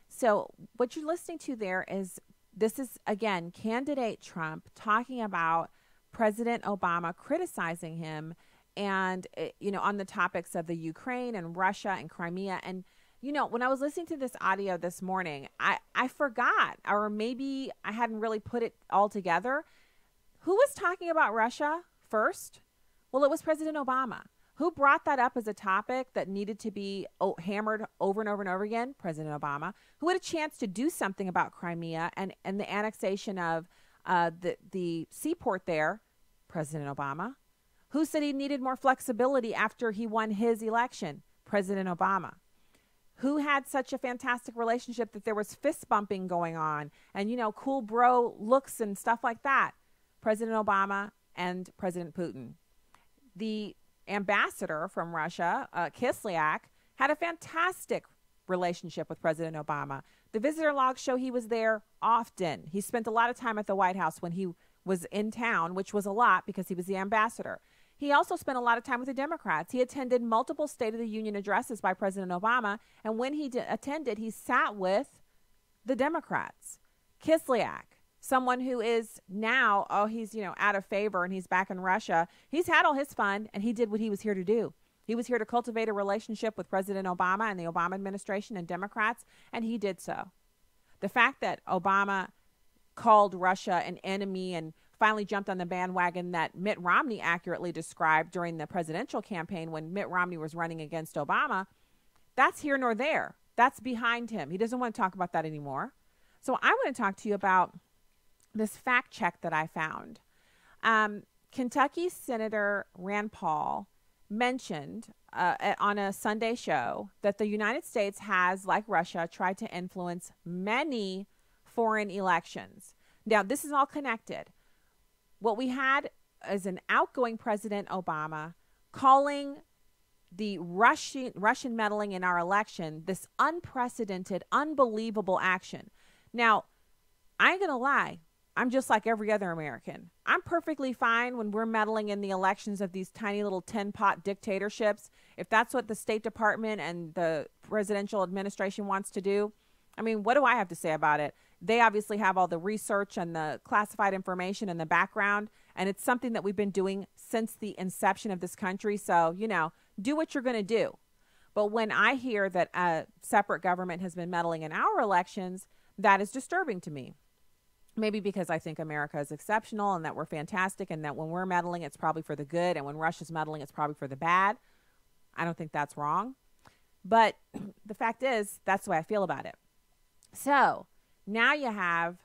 So what you're listening to there is, this is, again, candidate Trump talking about President Obama, criticizing him, and, you know, on the topics of the Ukraine and Russia and Crimea. And you know, when I was listening to this audio this morning, I forgot, or maybe I hadn't really put it all together. Who was talking about Russia first? Well, it was President Obama. Who brought that up as a topic that needed to be hammered over and over and over again? President Obama. Who had a chance to do something about Crimea and the annexation of the seaport there? President Obama. Who said he needed more flexibility after he won his election? President Obama. Who had such a fantastic relationship that there was fist bumping going on and, you know, cool bro looks and stuff like that? President Obama and President Putin. The ambassador from Russia, Kislyak, had a fantastic relationship with President Obama. The visitor logs show he was there often. He spent a lot of time at the White House when he was in town, which was a lot because he was the ambassador. He also spent a lot of time with the Democrats. He attended multiple State of the Union addresses by President Obama, and when he attended, he sat with the Democrats. Kislyak, someone who is now, he's, you know, out of favor and he's back in Russia. He's had all his fun, and he did what he was here to do. He was here to cultivate a relationship with President Obama and the Obama administration and Democrats, and he did so. The fact that Obama called Russia an enemy and finally jumped on the bandwagon that Mitt Romney accurately described during the presidential campaign when Mitt Romney was running against Obama, that's here nor there. That's behind him. He doesn't want to talk about that anymore. So I want to talk to you about this fact check that I found. Kentucky Senator Rand Paul mentioned on a Sunday show that the United States has, like Russia, tried to influence many foreign elections. Now, this is all connected. What we had is an outgoing President Obama calling the Russian meddling in our election this unprecedented, unbelievable action. Now, I ain't going to lie. I'm just like every other American. I'm perfectly fine when we're meddling in the elections of these tiny little tin-pot dictatorships. If that's what the State Department and the presidential administration wants to do, I mean, what do I have to say about it? They obviously have all the research and the classified information in the background, and it's something that we've been doing since the inception of this country. So, you know, do what you're going to do. But when I hear that a separate government has been meddling in our elections, that is disturbing to me. Maybe because I think America is exceptional and that we're fantastic and that when we're meddling, it's probably for the good. And when Russia's meddling, it's probably for the bad. I don't think that's wrong. But the fact is, that's the way I feel about it. So now you have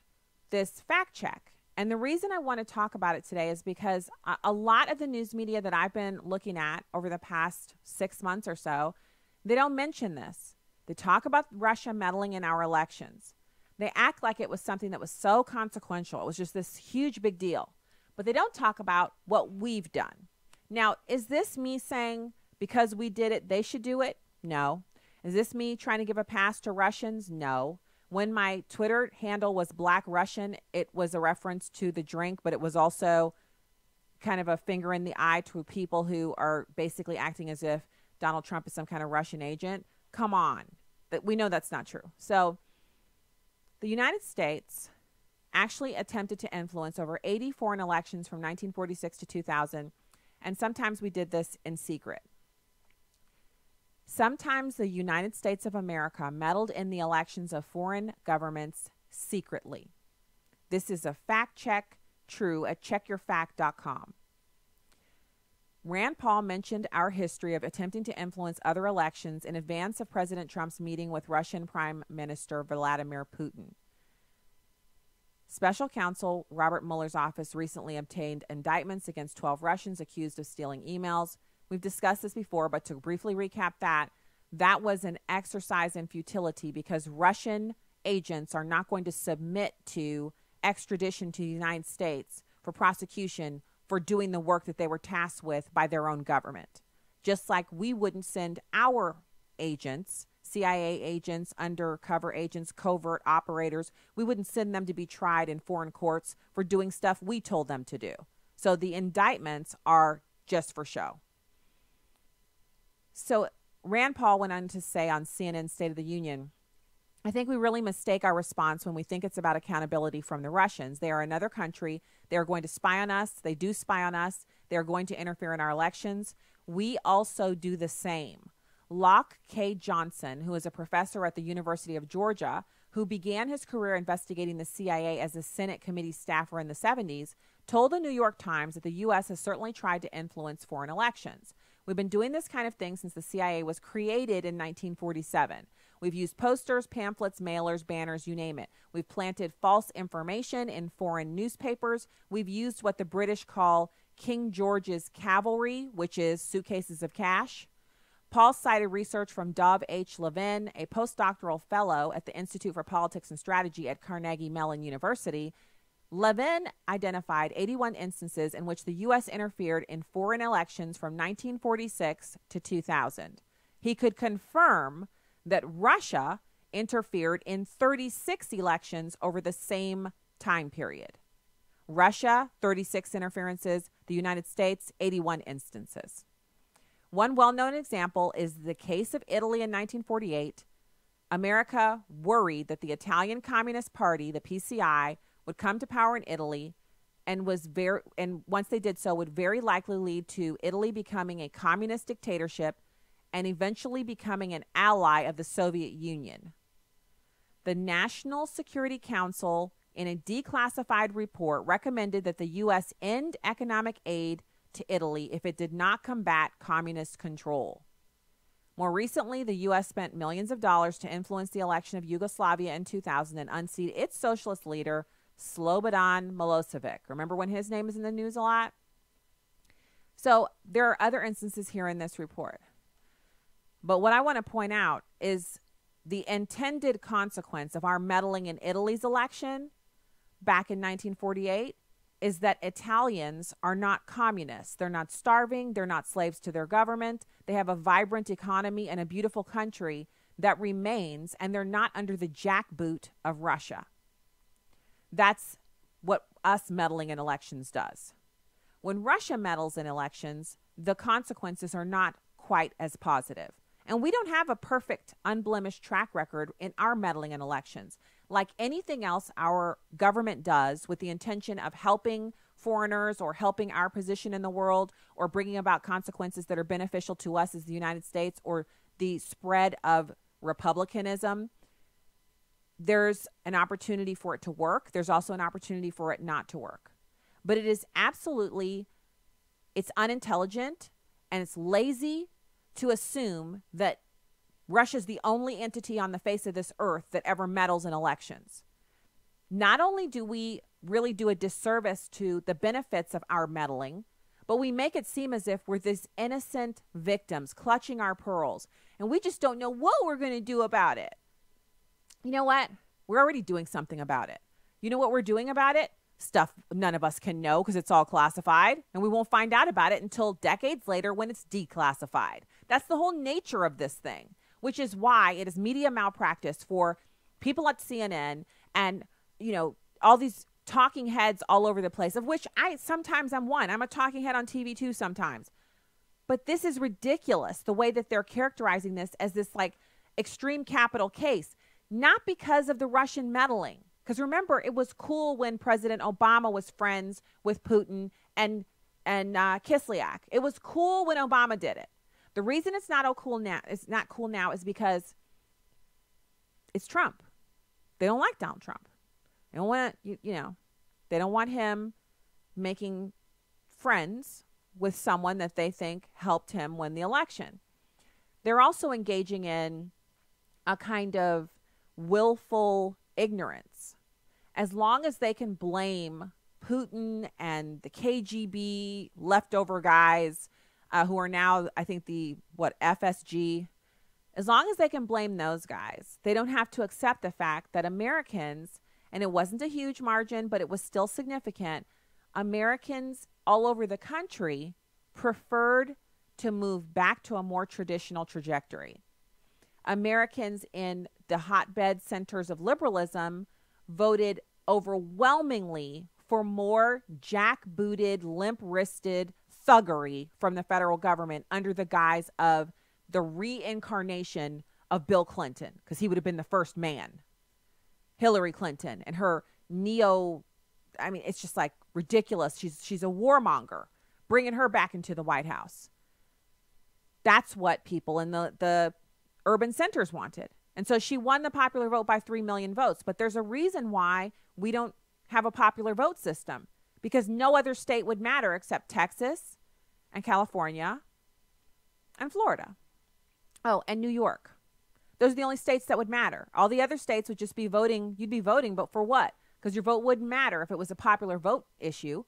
this fact check. And the reason I want to talk about it today is because a lot of the news media that I've been looking at over the past 6 months or so, they don't mention this. They talk about Russia meddling in our elections. They act like it was something that was so consequential. It was just this huge big deal. But they don't talk about what we've done. Now, is this me saying because we did it, they should do it? No. Is this me trying to give a pass to Russians? No. When my Twitter handle was Black Russian, it was a reference to the drink, but it was also kind of a finger in the eye to people who are basically acting as if Donald Trump is some kind of Russian agent. Come on. We know that's not true. So the United States actually attempted to influence over 80 foreign elections from 1946 to 2000, and sometimes we did this in secret. Sometimes the United States of America meddled in the elections of foreign governments secretly. This is a fact check, true, at checkyourfact.com. Rand Paul mentioned our history of attempting to influence other elections in advance of President Trump's meeting with Russian Prime Minister Vladimir Putin. Special counsel Robert Mueller's office recently obtained indictments against 12 Russians accused of stealing emails. We've discussed this before, but to briefly recap that was an exercise in futility because Russian agents are not going to submit to extradition to the United States for prosecution for doing the work that they were tasked with by their own government. Just like we wouldn't send our agents, CIA agents, undercover agents, covert operators, we wouldn't send them to be tried in foreign courts for doing stuff we told them to do. So the indictments are just for show. So Rand Paul went on to say on CNN's State of the Union, I think we really mistake our response when we think it's about accountability from the Russians. They are another country. They are going to spy on us. They do spy on us. They are going to interfere in our elections. We also do the same. Locke K. Johnson, who is a professor at the University of Georgia, who began his career investigating the CIA as a Senate committee staffer in the 70s, told the New York Times that the U.S. has certainly tried to influence foreign elections. We've been doing this kind of thing since the CIA was created in 1947. We've used posters, pamphlets, mailers, banners, you name it. We've planted false information in foreign newspapers. We've used what the British call King George's cavalry, which is suitcases of cash. Paul cited research from Dov H. Levin, a postdoctoral fellow at the Institute for Politics and Strategy at Carnegie Mellon University. Levin identified 81 instances in which the U.S. interfered in foreign elections from 1946 to 2000. He could confirm that Russia interfered in 36 elections over the same time period. Russia, 36 interferences. The United States, 81 instances. One well-known example is the case of Italy in 1948. America worried that the Italian Communist Party, the PCI, would come to power in Italy and once they did so would very likely lead to Italy becoming a communist dictatorship and eventually becoming an ally of the Soviet Union. The National Security Council, in a declassified report, recommended that the U.S. end economic aid to Italy if it did not combat communist control. More recently, the U.S. spent millions of dollars to influence the election of Yugoslavia in 2000 and unseat its socialist leader, Slobodan Milosevic. Remember when his name is in the news a lot? So there are other instances here in this report. But what I want to point out is the intended consequence of our meddling in Italy's election back in 1948 is that Italians are not communists. They're not starving. They're not slaves to their government. They have a vibrant economy and a beautiful country that remains, and they're not under the jackboot of Russia. That's what us meddling in elections does. When Russia meddles in elections, the consequences are not quite as positive. And we don't have a perfect, unblemished track record in our meddling in elections. Like anything else our government does with the intention of helping foreigners or helping our position in the world or bringing about consequences that are beneficial to us as the United States or the spread of republicanism, there's an opportunity for it to work. There's also an opportunity for it not to work. But it is absolutely, it's unintelligent and it's lazy to assume that Russia's the only entity on the face of this earth that ever meddles in elections. Not only do we really do a disservice to the benefits of our meddling, but we make it seem as if we're these innocent victims clutching our pearls, and we just don't know what we're going to do about it. You know what? We're already doing something about it. You know what we're doing about it? Stuff none of us can know because it's all classified, and we won't find out about it until decades later when it's declassified. That's the whole nature of this thing, which is why it is media malpractice for people at CNN and, you know, all these talking heads all over the place, of which sometimes I'm one. I'm a talking head on TV too sometimes. But this is ridiculous, the way that they're characterizing this as this like extreme capital case, not because of the Russian meddling. Because remember, it was cool when President Obama was friends with Putin and Kislyak. It was cool when Obama did it. The reason it's not cool now is because it's Trump. They don't like Donald Trump. They don't want they don't want him making friends with someone that they think helped him win the election. They're also engaging in a kind of willful ignorance. As long as they can blame Putin and the KGB leftover guys who are now, I think, FSG, as long as they can blame those guys, they don't have to accept the fact that Americans, and it wasn't a huge margin, but it was still significant, Americans all over the country preferred to move back to a more traditional trajectory. Americans in the hotbed centers of liberalism voted overwhelmingly for more jackbooted, limp-wristed thuggery from the federal government under the guise of the reincarnation of Bill Clinton, because he would have been the first man. Hillary Clinton and her it's just like ridiculous. She's a warmonger, bringing her back into the White House. That's what people in the urban centers wanted. And so she won the popular vote by 3 million votes. But there's a reason why we don't have a popular vote system, because no other state would matter except Texas and California and Florida. Oh, and New York. Those are the only states that would matter. All the other states would just be voting. You'd be voting, but for what? Because your vote wouldn't matter if it was a popular vote issue.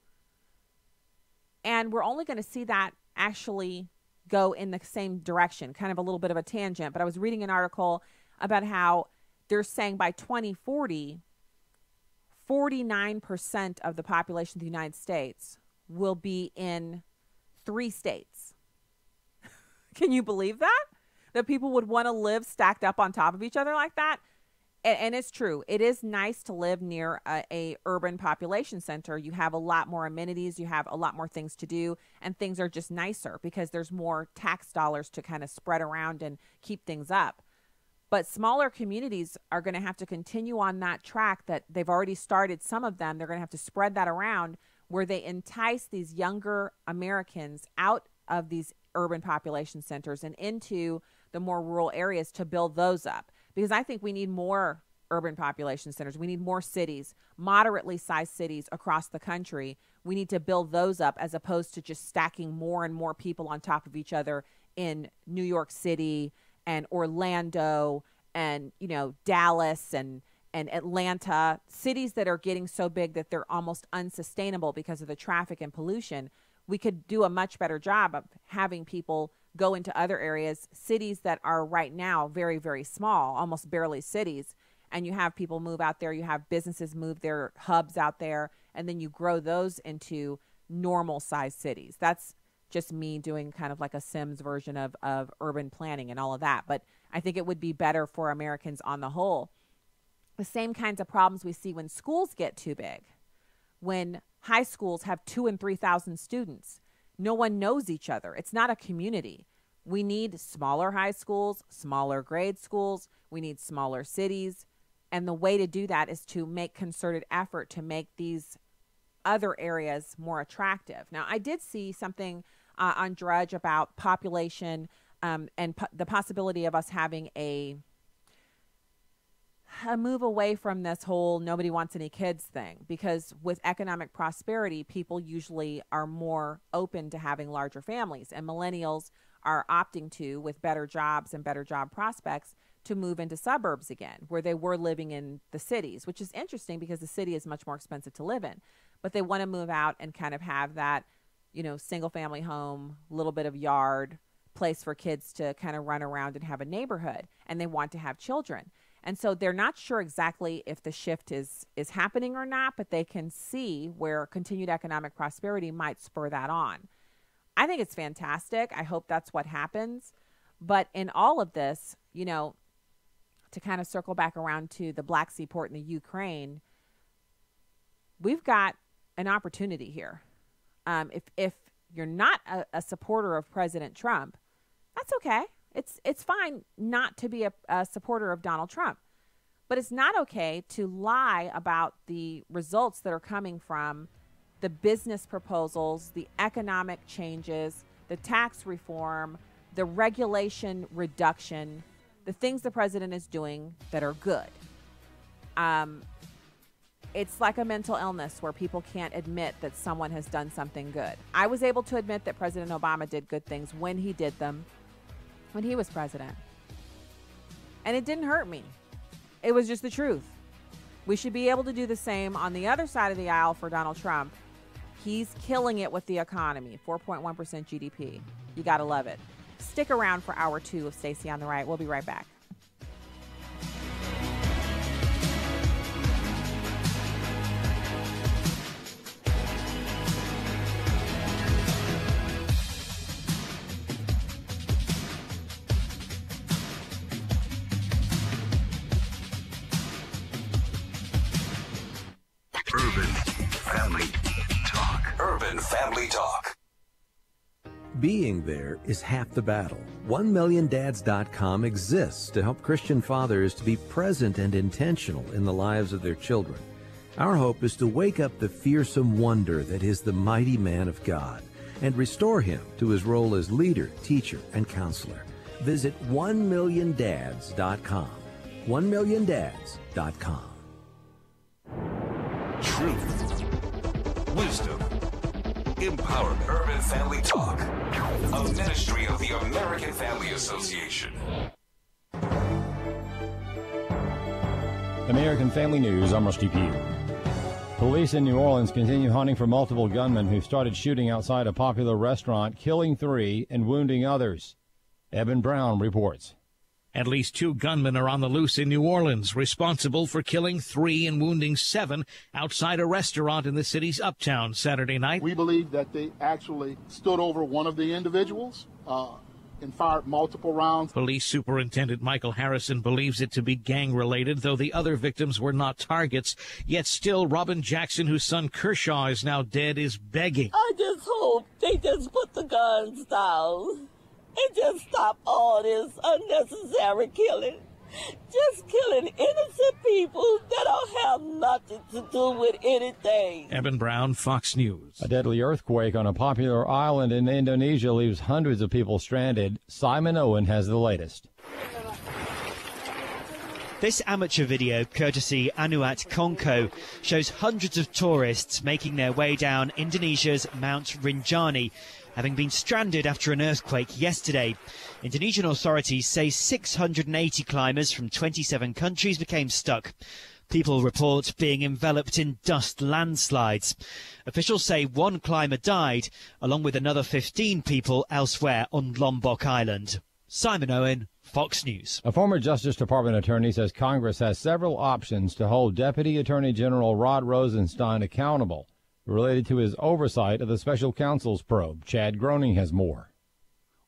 And we're only going to see that actually go in the same direction, kind of a little bit of a tangent. But I was reading an article about how they're saying by 2040, 49% of the population of the United States will be in 3 states. Can you believe that? That people would want to live stacked up on top of each other like that? And it's true. It is nice to live near a urban population center. You have a lot more amenities. You have a lot more things to do. And things are just nicer because there's more tax dollars to kind of spread around and keep things up. But smaller communities are going to have to continue on that track that they've already started. Some of them, they're going to have to spread that around where they entice these younger Americans out of these urban population centers and into the more rural areas to build those up. Because I think we need more urban population centers. We need more cities, moderately sized cities across the country. We need to build those up as opposed to just stacking more and more people on top of each other in New York City and Orlando and, Dallas and Atlanta, cities that are getting so big that they're almost unsustainable because of the traffic and pollution. we could do a much better job of having people go into other areas, cities that are right now very, very small, almost barely cities. And you have people move out there, you have businesses move their hubs out there, and then you grow those into normal sized cities. That's just me doing kind of like a Sims version of urban planning and all of that. But I think it would be better for Americans on the whole. The same kinds of problems we see when schools get too big, when high schools have 2,000 and 3,000 students. No one knows each other. It's not a community. We need smaller high schools, smaller grade schools. We need smaller cities. And the way to do that is to make concerted effort to make these other areas more attractive. Now, I did see something on Drudge about population and the possibility of us having a move away from this whole nobody wants any kids thing, because with economic prosperity, people usually are more open to having larger families, and millennials are opting to, with better jobs and better job prospects, to move into suburbs again, where they were living in the cities, which is interesting because the city is much more expensive to live in. But they want to move out and kind of have that, single family home, little bit of yard, place for kids to kind of run around and have a neighborhood, and they want to have children. And so they're not sure exactly if the shift is happening or not, but they can see where continued economic prosperity might spur that on. I think it's fantastic. I hope that's what happens. But in all of this, to kind of circle back around to the Black Sea port in the Ukraine, we've got an opportunity here. If you're not a supporter of President Trump, that's okay. It's fine not to be a supporter of Donald Trump, but it's not okay to lie about the results that are coming from the business proposals, the economic changes, the tax reform, the regulation reduction, the things the president is doing that are good. It's like a mental illness where people can't admit that someone has done something good. I was able to admit that President Obama did good things when he did them, when he was president. And it didn't hurt me. It was just the truth. We should be able to do the same on the other side of the aisle for Donald Trump. He's killing it with the economy, 4.1% GDP. You got to love it. Stick around for hour 2 of Stacy on the Right. We'll be right back. Urban Family Talk. Being there is half the battle. 1milliondads.com exists to help Christian fathers to be present and intentional in the lives of their children. Our hope is to wake up the fearsome wonder that is the mighty man of God and restore him to his role as leader, teacher, and counselor. Visit 1milliondads.com. 1milliondads.com. Truth, wisdom, empowerment. Urban Family Talk, a ministry of the American Family Association. American Family News, I'm Rusty Pugh. Police in New Orleans continue hunting for multiple gunmen who started shooting outside a popular restaurant, killing 3 and wounding others. Eben Brown reports. At least 2 gunmen are on the loose in New Orleans, responsible for killing 3 and wounding 7 outside a restaurant in the city's uptown Saturday night. We believe that they actually stood over one of the individuals and fired multiple rounds. Police Superintendent Michael Harrison believes it to be gang-related, though the other victims were not targets. Yet still, Robin Jackson, whose son Kershaw is now dead, is begging. I just hope they just put the guns down and just stop all this unnecessary killing. Just killing innocent people that don't have nothing to do with anything. Eben Brown, Fox News. A deadly earthquake on a popular island in Indonesia leaves hundreds of people stranded. Simon Owen has the latest. This amateur video, courtesy Anuat Kongko, shows hundreds of tourists making their way down Indonesia's Mount Rinjani, having been stranded after an earthquake yesterday. Indonesian authorities say 680 climbers from 27 countries became stuck. People report being enveloped in dust landslides. Officials say one climber died, along with another 15 people elsewhere on Lombok Island. Simon Owen, Fox News. A former Justice Department attorney says Congress has several options to hold Deputy Attorney General Rod Rosenstein accountable related to his oversight of the special counsel's probe. Chad Groening has more.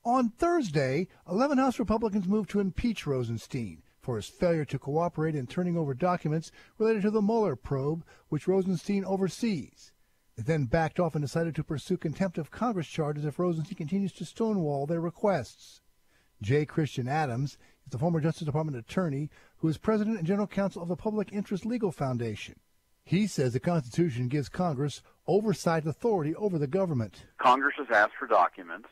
On Thursday, 11 House Republicans moved to impeach Rosenstein for his failure to cooperate in turning over documents related to the Mueller probe, which Rosenstein oversees. They then backed off and decided to pursue contempt of Congress charges if Rosenstein continues to stonewall their requests. J. Christian Adams is the former Justice Department attorney who is president and general counsel of the Public Interest Legal Foundation. He says the Constitution gives Congress oversight authority over the government. Congress has asked for documents,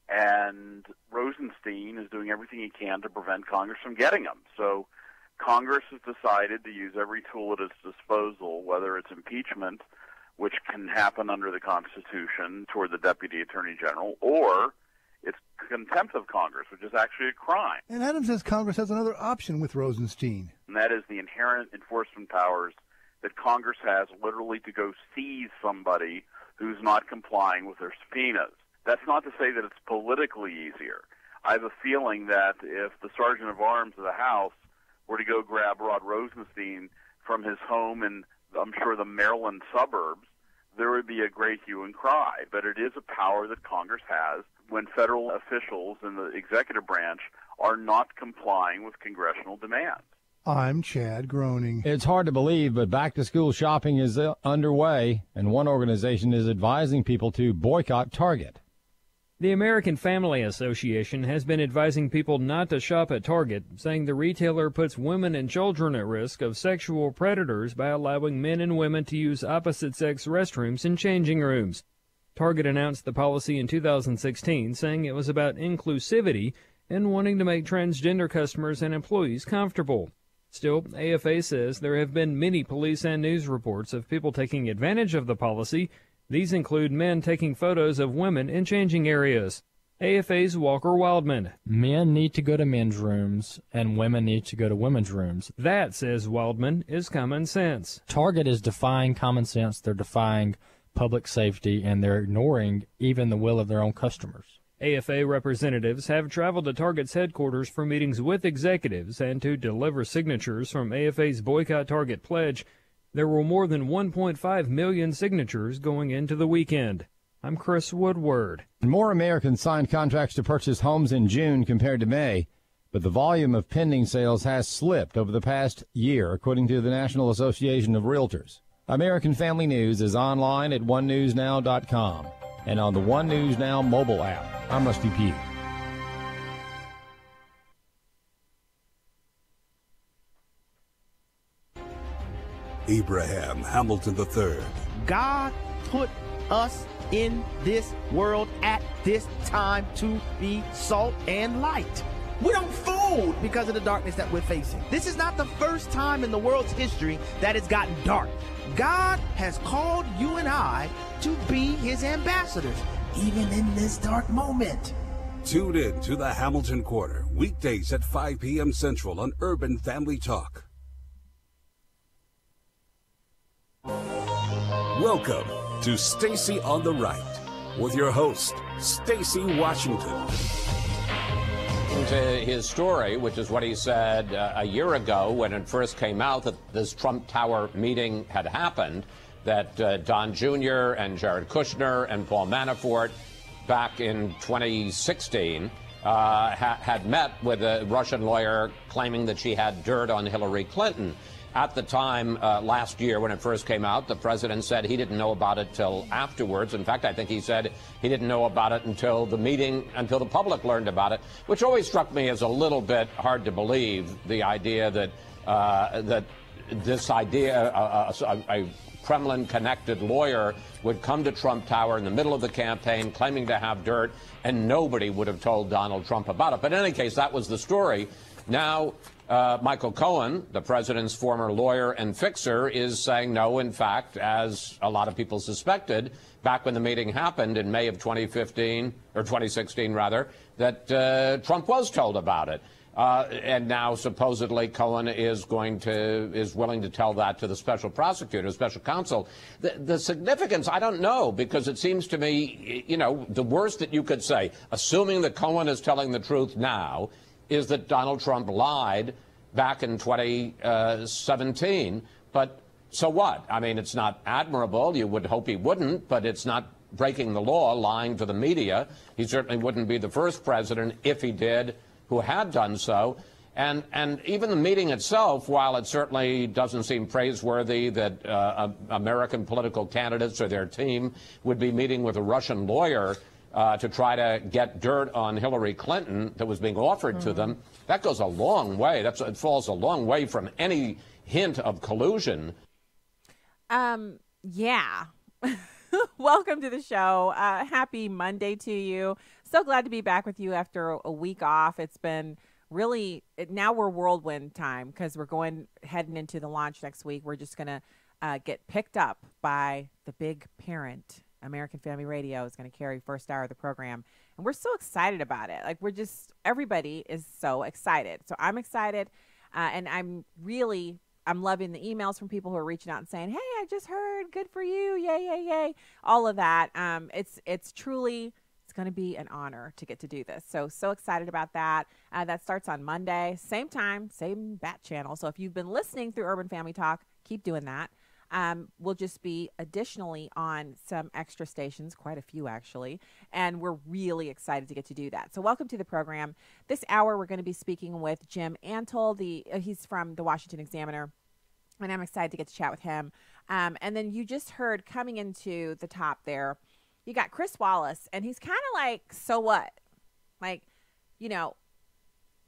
and Rosenstein is doing everything he can to prevent Congress from getting them. So Congress has decided to use every tool at its disposal, whether it's impeachment, which can happen under the Constitution toward the Deputy Attorney General, or it's contempt of Congress, which is actually a crime. And Adams says Congress has another option with Rosenstein. And that is the inherent enforcement powers that Congress has literally to go seize somebody who's not complying with their subpoenas. That's not to say that it's politically easier. I have a feeling that if the Sergeant of Arms of the House were to go grab Rod Rosenstein from his home in, I'm sure, the Maryland suburbs, there would be a great hue and cry. But it is a power that Congress has when federal officials in the executive branch are not complying with congressional demands. I'm Chad Groening. It's hard to believe, but back-to-school shopping is underway, and one organization is advising people to boycott Target. The American Family Association has been advising people not to shop at Target, saying the retailer puts women and children at risk of sexual predators by allowing men and women to use opposite-sex restrooms and changing rooms. Target announced the policy in 2016, saying it was about inclusivity and wanting to make transgender customers and employees comfortable. Still, AFA says there have been many police and news reports of people taking advantage of the policy. These include men taking photos of women in changing areas. AFA's Walker Wildman. Men need to go to men's rooms, and women need to go to women's rooms. That, says Wildman, is common sense. Target is defying common sense. They're defying public safety, and they're ignoring even the will of their own customers. AFA representatives have traveled to Target's headquarters for meetings with executives and to deliver signatures from AFA's Boycott Target pledge. There were more than 1.5 million signatures going into the weekend. I'm Chris Woodward. More Americans signed contracts to purchase homes in June compared to May, but the volume of pending sales has slipped over the past year, according to the National Association of Realtors. American Family News is online at onenewsnow.com and on the One News Now mobile app. I'm Rusty Pugh. Abraham Hamilton III. God put us in this world at this time to be salt and light. We don't fold because of the darkness that we're facing. This is not the first time in the world's history that it's gotten dark. God has called you and I to be his ambassadors, even in this dark moment. Tune in to the Hamilton Quarter, weekdays at 5 p.m. Central on Urban Family Talk. Welcome to Stacy on the Right with your host, Stacy Washington. To his story, which is what he said a year ago when it first came out that this Trump Tower meeting had happened, that Don Jr. and Jared Kushner and Paul Manafort back in 2016 had met with a Russian lawyer claiming that she had dirt on Hillary Clinton. At the time, last year, when it first came out, the president said he didn't know about it till afterwards. In fact, I think he said he didn't know about it until the meeting, until the public learned about it, which always struck me as a little bit hard to believe, the idea that a Kremlin-connected lawyer would come to Trump Tower in the middle of the campaign claiming to have dirt, and nobody would have told Donald Trump about it. But in any case, that was the story. Now, Michael Cohen, the president's former lawyer and fixer, is saying no, in fact, as a lot of people suspected back when the meeting happened in May of 2015, or 2016 rather, that Trump was told about it. And now supposedly Cohen is willing to tell that to the special prosecutor, special counsel. The significance, I don't know, because it seems to me, the worst that you could say, assuming that Cohen is telling the truth now, is that Donald Trump lied back in 2017. But so what? I mean, it's not admirable. You would hope he wouldn't, but it's not breaking the law, lying to the media. He certainly wouldn't be the first president, if he did, who had done so. And even the meeting itself, while it certainly doesn't seem praiseworthy that American political candidates or their team would be meeting with a Russian lawyer to try to get dirt on Hillary Clinton that was being offered to them, that goes a long way. It falls a long way from any hint of collusion. Yeah. Welcome to the show. Happy Monday to you. So glad to be back with you after a week off. It's been really, now we're whirlwind time because we're heading into the launch next week. We're just going to get picked up by the big parent. American Family Radio is going to carry first hour of the program. And we're so excited about it. Like, everybody is so excited. So I'm excited. And I'm loving the emails from people who are reaching out and saying, hey, I just heard, good for you. Yay, yay, yay. All of that. It's truly, it's going to be an honor to get to do this. So excited about that. That starts on Monday, same time, same bat channel. So if you've been listening through Urban Family Talk, keep doing that. We'll just be additionally on some extra stations, quite a few actually, and we're really excited to get to do that. So welcome to the program. This hour we're going to be speaking with Jim Antle. He's from the Washington Examiner, and I'm excited to get to chat with him. And then you just heard coming into the top there, you got Chris Wallace, and he's kind of like, so what? Like,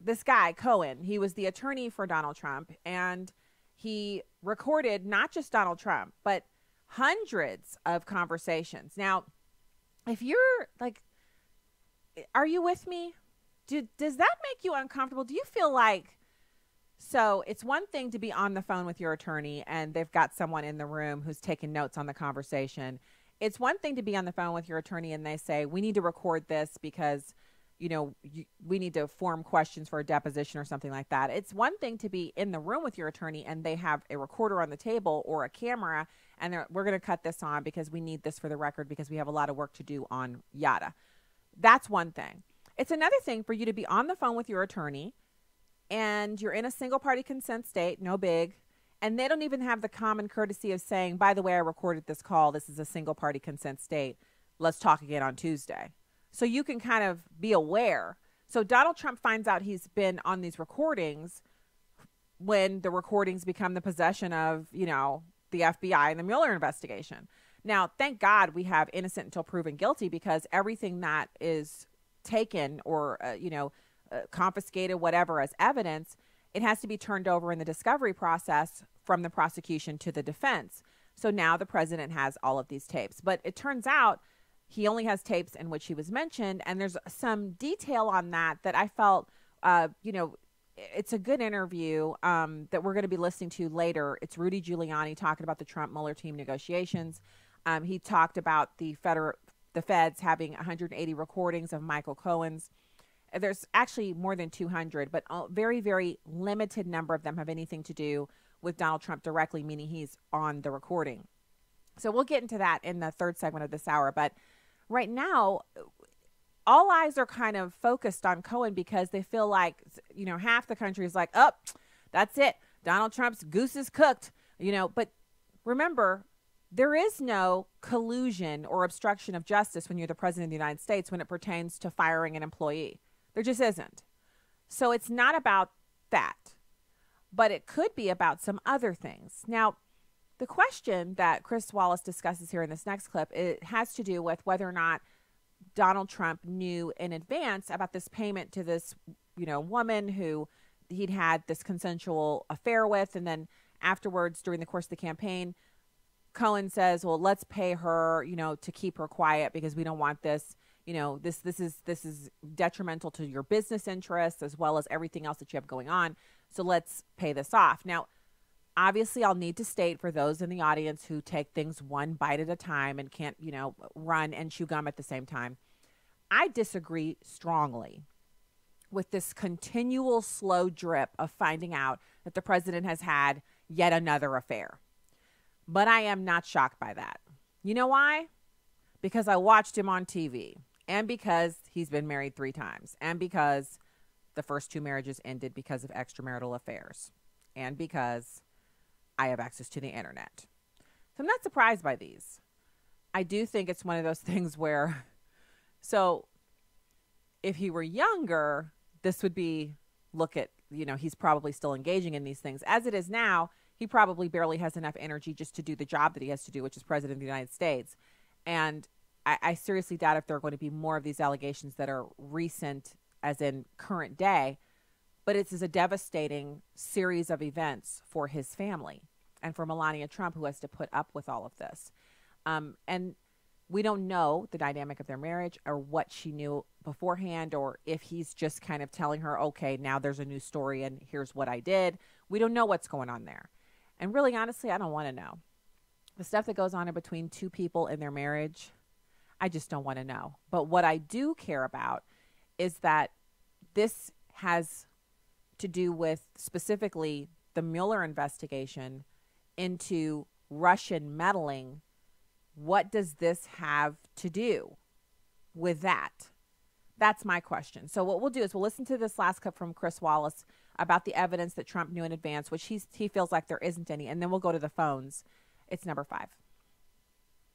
this guy, Cohen, he was the attorney for Donald Trump, and he recorded not just Donald Trump, but hundreds of conversations. Now, if you're like, are you with me? Does that make you uncomfortable? Do you feel like, so it's one thing to be on the phone with your attorney and they've got someone in the room who's taking notes on the conversation. It's one thing to be on the phone with your attorney and they say, we need to record this because we need to form questions for a deposition or something like that. It's one thing to be in the room with your attorney and they have a recorder on the table or a camera and we're going to cut this on because we need this for the record because we have a lot of work to do on yada. That's one thing. It's another thing for you to be on the phone with your attorney and you're in a single party consent state, no big, and they don't even have the common courtesy of saying, by the way, I recorded this call. This is a single party consent state. Let's talk again on Tuesday. So you can kind of be aware. So Donald Trump finds out he's been on these recordings when the recordings become the possession of, the FBI and the Mueller investigation. Now, thank God we have innocent until proven guilty because everything that is taken or, confiscated, whatever, as evidence, it has to be turned over in the discovery process from the prosecution to the defense. So now the president has all of these tapes. But it turns out he only has tapes in which he was mentioned, and there's some detail on that I felt, it's a good interview that we're going to be listening to later. It's Rudy Giuliani talking about the Trump-Mueller team negotiations. He talked about the feds having 180 recordings of Michael Cohen's. There's actually more than 200, but a very, very limited number of them have anything to do with Donald Trump directly, meaning he's on the recording. So we'll get into that in the third segment of this hour, but right now, all eyes are kind of focused on Cohen because they feel like, half the country is like, oh, that's it. Donald Trump's goose is cooked, But remember, there is no collusion or obstruction of justice when you're the president of the United States when it pertains to firing an employee. There just isn't. So it's not about that, but it could be about some other things. Now, the question that Chris Wallace discusses here in this next clip, it has to do with whether or not Donald Trump knew in advance about this payment to this, woman who he'd had this consensual affair with. And then afterwards, during the course of the campaign, Cohen says, well, let's pay her, to keep her quiet because we don't want this, this is detrimental to your business interests as well as everything else that you have going on. So let's pay this off. Now, obviously, I'll need to state for those in the audience who take things one bite at a time and can't, run and chew gum at the same time. I disagree strongly with this continual slow drip of finding out that the president has had yet another affair. But I am not shocked by that. You know why? Because I watched him on TV, and because he's been married 3 times, and because the first 2 marriages ended because of extramarital affairs, and because I have access to the internet. So I'm not surprised by these. I do think it's one of those things where, so if he were younger, this would be, look at, he's probably still engaging in these things. As it is now, he probably barely has enough energy just to do the job that he has to do, which is president of the United States. And I seriously doubt if there are going to be more of these allegations that are recent, as in current day. But it's a devastating series of events for his family and for Melania Trump, who has to put up with all of this. And we don't know the dynamic of their marriage or what she knew beforehand, or if he's just kind of telling her, okay, now there's a new story and here's what I did. We don't know what's going on there. And really, honestly, I don't want to know. The stuff that goes on in between 2 people in their marriage, I just don't want to know. But what I do care about is that this has to do with specifically the Mueller investigation into Russian meddling. What does this have to do with that? That's my question. So what we'll do is we'll listen to this last clip from Chris Wallace about the evidence that Trump knew in advance, which he feels like there isn't any, and then we'll go to the phones. It's number 5.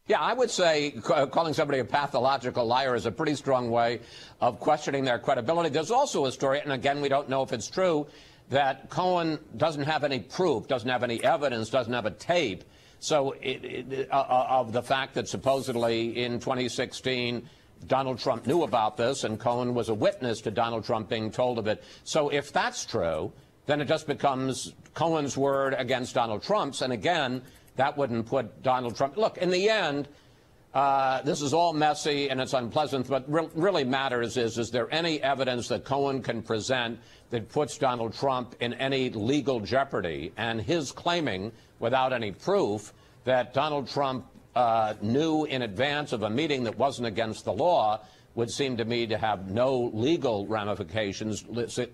Yeah, I would say calling somebody a pathological liar is a pretty strong way of questioning their credibility. There's also a story, and again, we don't know if it's true, that Cohen doesn't have any proof, doesn't have any evidence, doesn't have a tape of the fact that supposedly in 2016 Donald Trump knew about this, and Cohen was a witness to Donald Trump being told of it. So if that's true, then it just becomes Cohen's word against Donald Trump's. And again, that wouldn't put Donald Trump. Look, in the end, this is all messy and it's unpleasant. But really matters is there any evidence that Cohen can present that puts Donald Trump in any legal jeopardy? And his claiming, without any proof, that Donald Trump knew in advance of a meeting that wasn't against the law would seem to me to have no legal ramifications,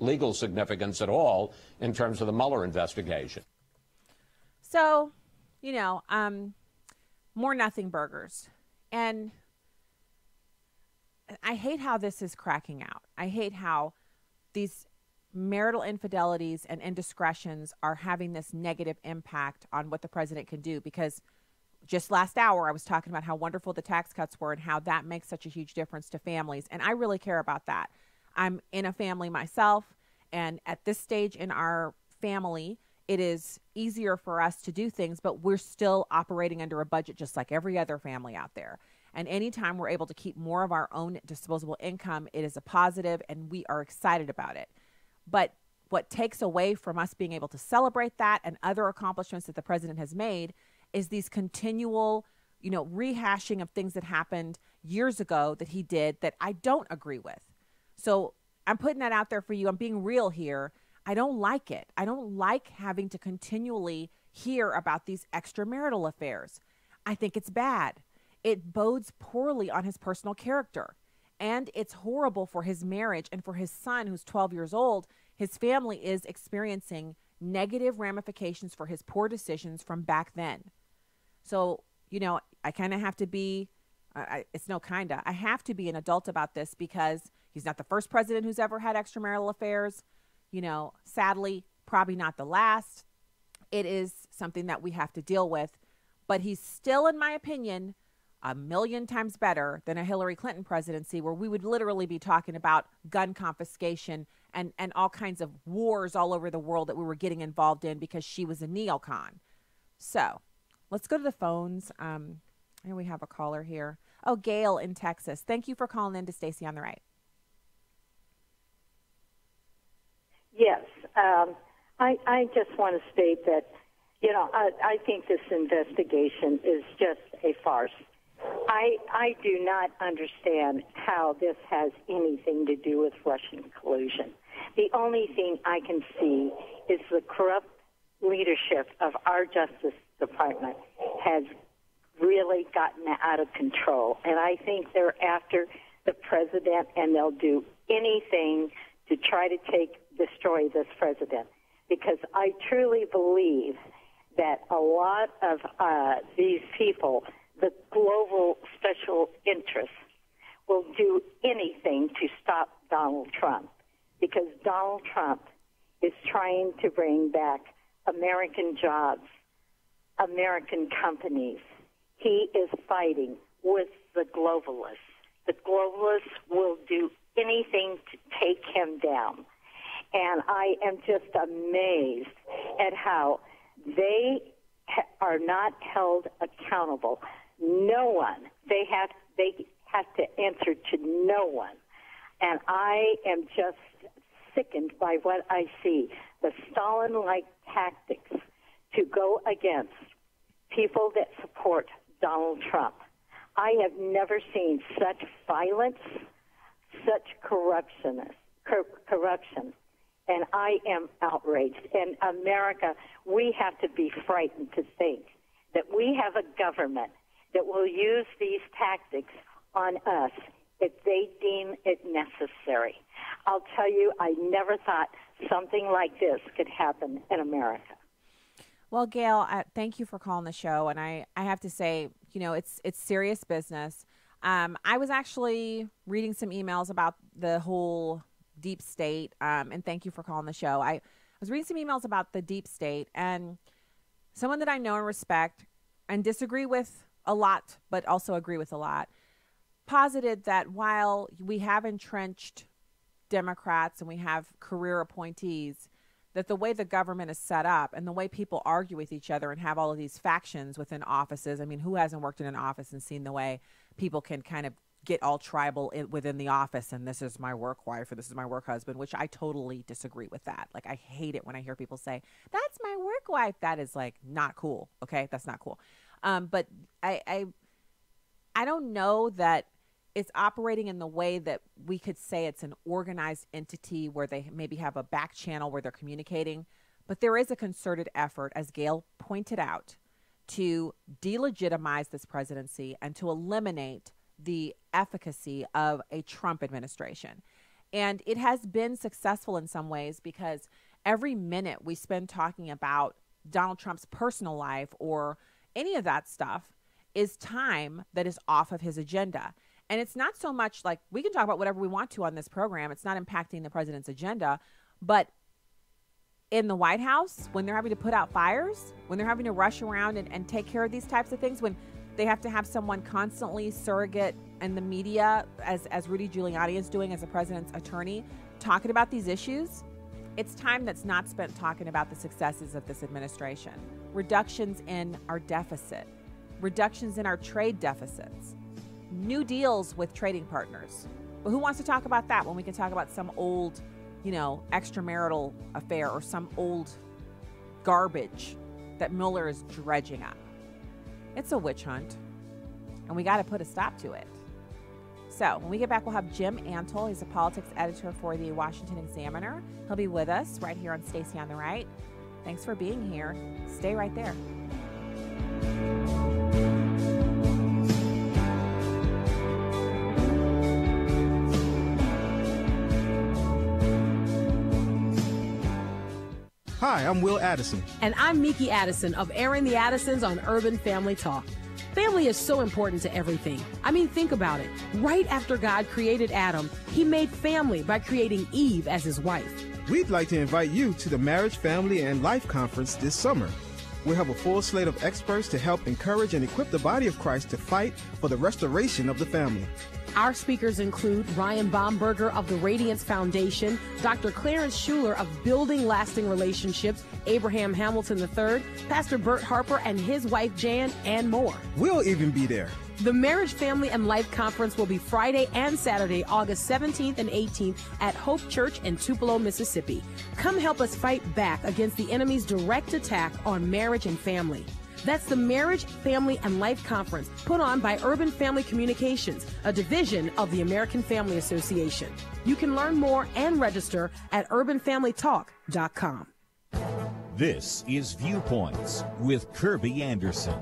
legal significance at all in terms of the Mueller investigation. So, more nothing burgers. And I hate how this is cracking out. I hate how these marital infidelities and indiscretions are having this negative impact on what the president can do, because just last hour, I was talking about how wonderful the tax cuts were and how that makes such a huge difference to families. And I really care about that. I'm in a family myself, and at this stage in our family, it is easier for us to do things, but we're still operating under a budget just like every other family out there. And anytime we're able to keep more of our own disposable income, it is a positive, and we are excited about it. But what takes away from us being able to celebrate that and other accomplishments that the president has made is these continual, rehashing of things that happened years ago that he did that I don't agree with. So I'm putting that out there for you. I'm being real here. I don't like it. I don't like having to continually hear about these extramarital affairs. I think it's bad. It bodes poorly on his personal character. And it's horrible for his marriage and for his son, who's 12 years old. His family is experiencing negative ramifications for his poor decisions from back then. So, I kind of have to be, I have to be an adult about this, because he's not the first president who's ever had extramarital affairs. Sadly, probably not the last. It is something that we have to deal with. But he's still, in my opinion, a million times better than a Hillary Clinton presidency, where we would literally be talking about gun confiscation and all kinds of wars all over the world that we were getting involved in because she was a neocon. So let's go to the phones. Here we have a caller here. Oh, Gail in Texas. Thank you for calling in to Stacy on the Right. Yes. I just want to state that, I think this investigation is just a farce. I do not understand how this has anything to do with Russian collusion. The only thing I can see is the corrupt leadership of our Justice Department has really gotten out of control. And I think they're after the president, and they'll do anything to try to destroy this president, because I truly believe that a lot of these people, the global special interests, will do anything to stop Donald Trump, because Donald Trump is trying to bring back American jobs, American companies. He is fighting with the globalists. The globalists will do anything to take him down. And I am just amazed at how they are not held accountable. No one. They have to answer to no one. And I am just sickened by what I see, the Stalin-like tactics to go against people that support Donald Trump. I have never seen such violence, such corruption, and I am outraged. And America, we have to be frightened to think that we have a government that will use these tactics on us if they deem it necessary. I'll tell you, I never thought something like this could happen in America. Well, Gail, thank you for calling the show. And I have to say, it's serious business. I was actually reading some emails about the whole deep state, and thank you for calling the show. I was reading some emails about the deep state, and someone that I know and respect and disagree with a lot, but also agree with a lot, posited that while we have entrenched Democrats and we have career appointees, that the way the government is set up and the way people argue with each other and have all of these factions within offices. I mean, who hasn't worked in an office and seen the way people can kind of get all tribal within the office, and this is my work wife or this is my work husband, which I totally disagree with that. Like, I hate it when I hear people say, that's my work wife. That is, like, not cool. Okay, that's not cool. But I don't know that it's operating in the way that we could say it's an organized entity where they maybe have a back channel where they're communicating. But there is a concerted effort, as Gail pointed out, to delegitimize this presidency and to eliminate the efficacy of a Trump administration. And it has been successful in some ways, because every minute we spend talking about Donald Trump's personal life or any of that stuff is time that is off of his agenda. And it's not so much like we can talk about whatever we want to on this program. It's not impacting the president's agenda. But in the White House, when they're having to put out fires, when they're having to rush around and take care of these types of things, when they have to have someone constantly surrogate in the media, as Rudy Giuliani is doing as the president's attorney, talking about these issues, it's time that's not spent talking about the successes of this administration. Reductions in our deficit, reductions in our trade deficits, new deals with trading partners. But who wants to talk about that when we can talk about some old, extramarital affair or some old garbage that Mueller is dredging up? It's a witch hunt, and we got to put a stop to it. So when we get back, we'll have Jim Antle. He's a politics editor for the Washington Examiner. He'll be with us right here on Stacy on the Right. Thanks for being here. Stay right there. Hi, I'm Will Addison. And I'm Miki Addison of Airing the Addisons on Urban Family Talk. Family is so important to everything. I mean, think about it. Right after God created Adam, he made family by creating Eve as his wife. We'd like to invite you to the Marriage, Family, and Life Conference this summer. We'll have a full slate of experts to help encourage and equip the body of Christ to fight for the restoration of the family. Our speakers include Ryan Baumberger of the Radiance Foundation, Dr. Clarence Schuler of Building Lasting Relationships, Abraham Hamilton III, Pastor Bert Harper and his wife Jan, and more. We'll even be there. The Marriage, Family, and Life Conference will be Friday and Saturday, August 17th and 18th at Hope Church in Tupelo, Mississippi. Come help us fight back against the enemy's direct attack on marriage and family. That's the Marriage, Family, and Life Conference, put on by Urban Family Communications, a division of the American Family Association. You can learn more and register at urbanfamilytalk.com. This is Viewpoints with Kirby Anderson.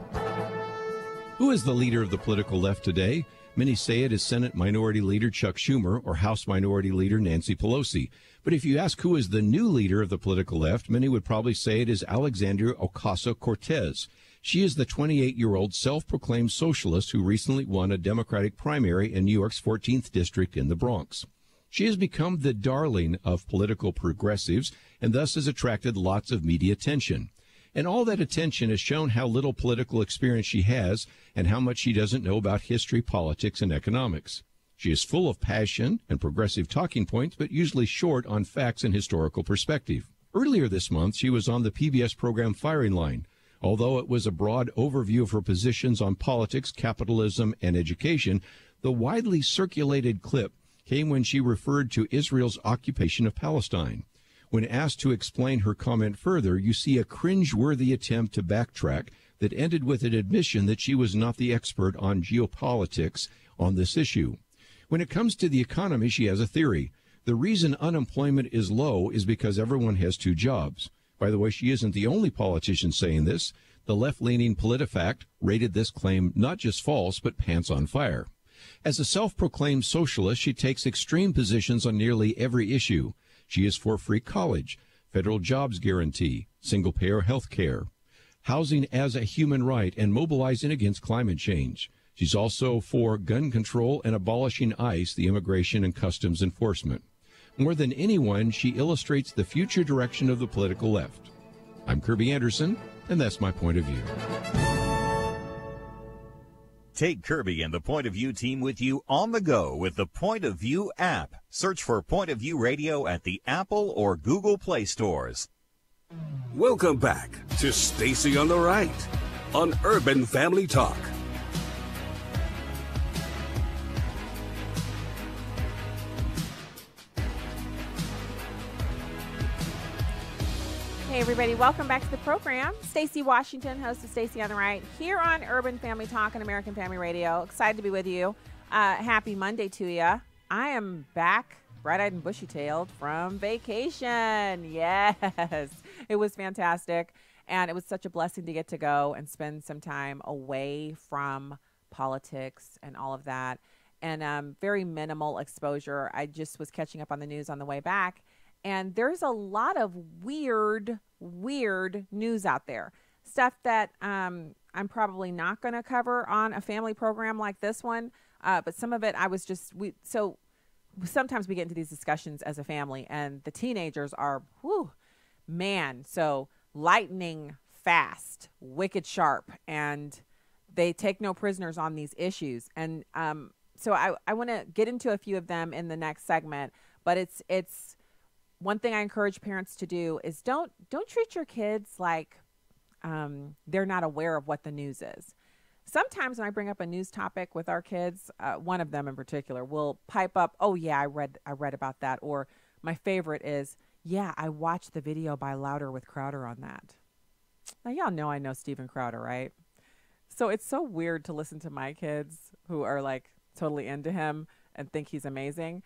Who is the leader of the political left today? Many say it is Senate Minority Leader Chuck Schumer or House Minority Leader Nancy Pelosi. But if you ask who is the new leader of the political left, many would probably say it is Alexandria Ocasio-Cortez. She is the 28-year-old self-proclaimed socialist who recently won a Democratic primary in New York's 14th district in the Bronx. She has become the darling of political progressives and thus has attracted lots of media attention. And all that attention has shown how little political experience she has and how much she doesn't know about history, politics, and economics. She is full of passion and progressive talking points, but usually short on facts and historical perspective. Earlier this month, she was on the PBS program Firing Line. Although it was a broad overview of her positions on politics, capitalism, and education, the widely circulated clip came when she referred to Israel's occupation of Palestine. When asked to explain her comment further, you see a cringe-worthy attempt to backtrack that ended with an admission that she was not the expert on geopolitics on this issue. When it comes to the economy, she has a theory. The reason unemployment is low is because everyone has 2 jobs. By the way, she isn't the only politician saying this. The left-leaning PolitiFact rated this claim not just false, but pants on fire. As a self-proclaimed socialist, she takes extreme positions on nearly every issue. She is for free college, federal jobs guarantee, single-payer health care, housing as a human right, and mobilizing against climate change. She's also for gun control and abolishing ICE, the Immigration and Customs Enforcement. More than anyone, she illustrates the future direction of the political left. I'm Kirby Anderson, and that's my point of view. Take Kirby and the Point of View team with you on the go with the Point of View app. Search for Point of View Radio at the Apple or Google Play stores. Welcome back to Stacy on the Right on Urban Family Talk. Hey everybody, welcome back to the program. Stacy Washington, host of Stacy on the Right, here on Urban Family Talk and American Family Radio. Excited to be with you. Happy Monday to you. I am back, bright-eyed and bushy-tailed from vacation. Yes, it was fantastic, and it was such a blessing to get to go and spend some time away from politics and all of that, and very minimal exposure. I just was catching up on the news on the way back. And there's a lot of weird news out there. Stuff that I'm probably not going to cover on a family program like this one. But some of it so sometimes we get into these discussions as a family and the teenagers are, so lightning fast, wicked sharp, and they take no prisoners on these issues. And so I want to get into a few of them in the next segment, but it's one thing I encourage parents to do is don't treat your kids like they're not aware of what the news is. Sometimes when I bring up a news topic with our kids, one of them in particular will pipe up, "Oh yeah, I read about that," or my favorite is, "Yeah, I watched the video by Louder with Crowder on that." Now y'all know I know Steven Crowder, right? So it's so weird to listen to my kids who are like totally into him and think he's amazing.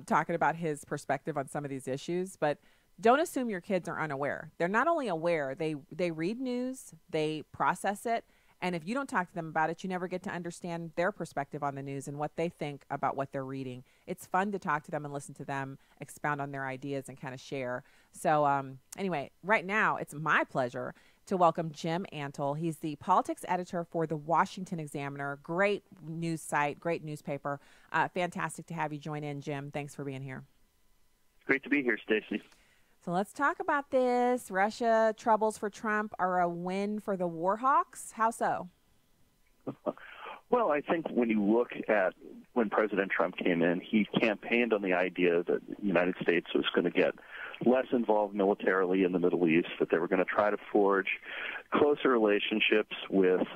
Talking about his perspective on some of these issues, but don't assume your kids are unaware. They're not only aware, they read news, they process it, and if you don't talk to them about it, you never get to understand their perspective on the news and what they think about what they're reading. It's fun to talk to them and listen to them expound on their ideas and kind of share. So anyway, right now it's my pleasure to welcome Jim Antle. He's the politics editor for the Washington Examiner. Great news site, great newspaper. Fantastic to have you join in, Jim. Thanks for being here. Great to be here, Stacy. So let's talk about this. Russia troubles for Trump are a win for the Warhawks. How so? Well, I think when you look at when President Trump came in, he campaigned on the idea that the United States was going to get less involved militarily in the Middle East, that they were going to try to forge closer relationships with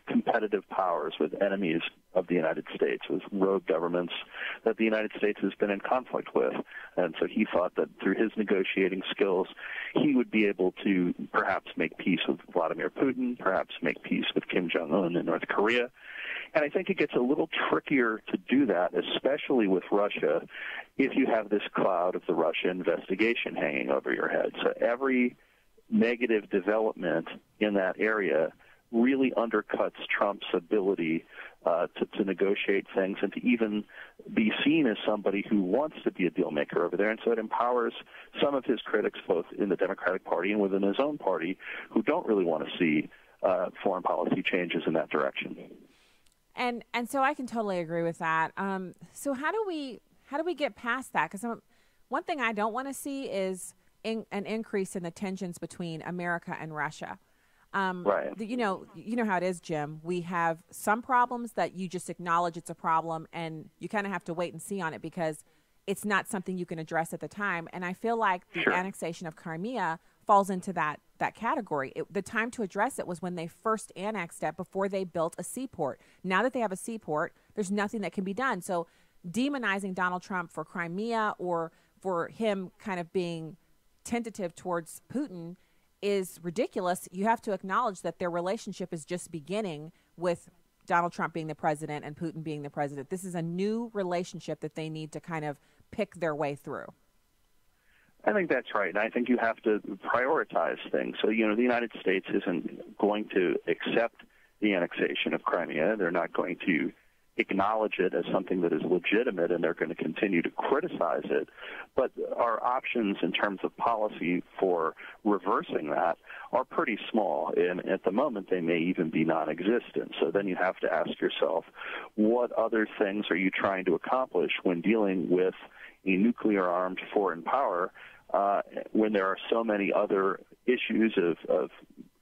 competitive powers, with enemies of the United States, with rogue governments that the United States has been in conflict with. And so he thought that through his negotiating skills, he would be able to perhaps make peace with Vladimir Putin, perhaps make peace with Kim Jong-un in North Korea. And I think it gets a little trickier to do that, especially with Russia, if you have this cloud of the Russia investigation hanging over your head. So every negative development in that area really undercuts Trump's ability to negotiate things and to even be seen as somebody who wants to be a deal maker over there. And so it empowers some of his critics, both in the Democratic Party and within his own party, who don't really want to see foreign policy changes in that direction. And so I can totally agree with that. So how do we get past that? Because one thing I don't want to see is an increase in the tensions between America and Russia. Right. You know how it is, Jim. We have some problems that you just acknowledge it's a problem, and you kind of have to wait and see on it because it's not something you can address at the time. And I feel like the annexation of Crimea falls into that category. The time to address it was when they first annexed it, before they built a seaport. Now that they have a seaport, there's nothing that can be done. So demonizing Donald Trump for Crimea or for him kind of being tentative towards Putin is ridiculous. You have to acknowledge that their relationship is just beginning with Donald Trump being the president and Putin being the president. This is a new relationship that they need to kind of pick their way through. I think that's right, and I think you have to prioritize things. So, the United States isn't going to accept the annexation of Crimea. They're not going to acknowledge it as something that is legitimate, and they're going to continue to criticize it. But our options in terms of policy for reversing that are pretty small, and at the moment they may even be non-existent. So then you have to ask yourself, what other things are you trying to accomplish when dealing with a nuclear-armed foreign power when there are so many other issues of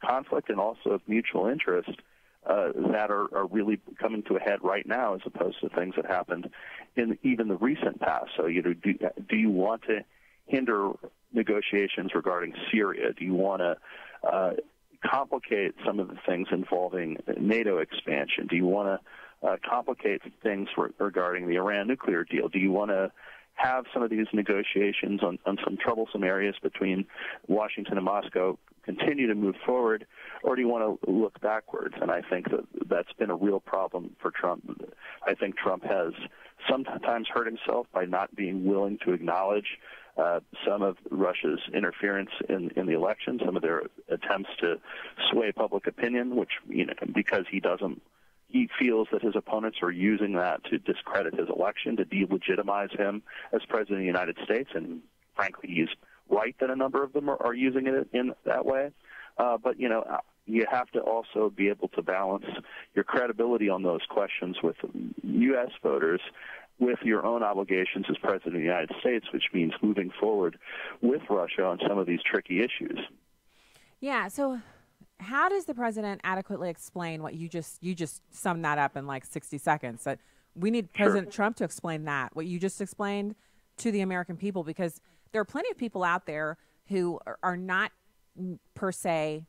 conflict and also of mutual interest that are really coming to a head right now, as opposed to things that happened in even the recent past. So, do you want to hinder negotiations regarding Syria? Do you want to complicate some of the things involving NATO expansion? Do you want to complicate things regarding the Iran nuclear deal? Do you want to have some of these negotiations on some troublesome areas between Washington and Moscow continue to move forward, or do you want to look backwards? And I think that's been a real problem for Trump. I think Trump has sometimes hurt himself by not being willing to acknowledge some of Russia's interference in the election, some of their attempts to sway public opinion, which, because he feels that his opponents are using that to discredit his election, to delegitimize him as president of the United States. And frankly, he's right that a number of them are using it in that way. But, you have to also be able to balance your credibility on those questions with U.S. voters with your own obligations as president of the United States, which means moving forward with Russia on some of these tricky issues. Yeah, so how does the president adequately explain what you just summed that up in like 60 seconds? That we need President Trump to explain that, what you just explained, to the American people, because there are plenty of people out there who are not per se,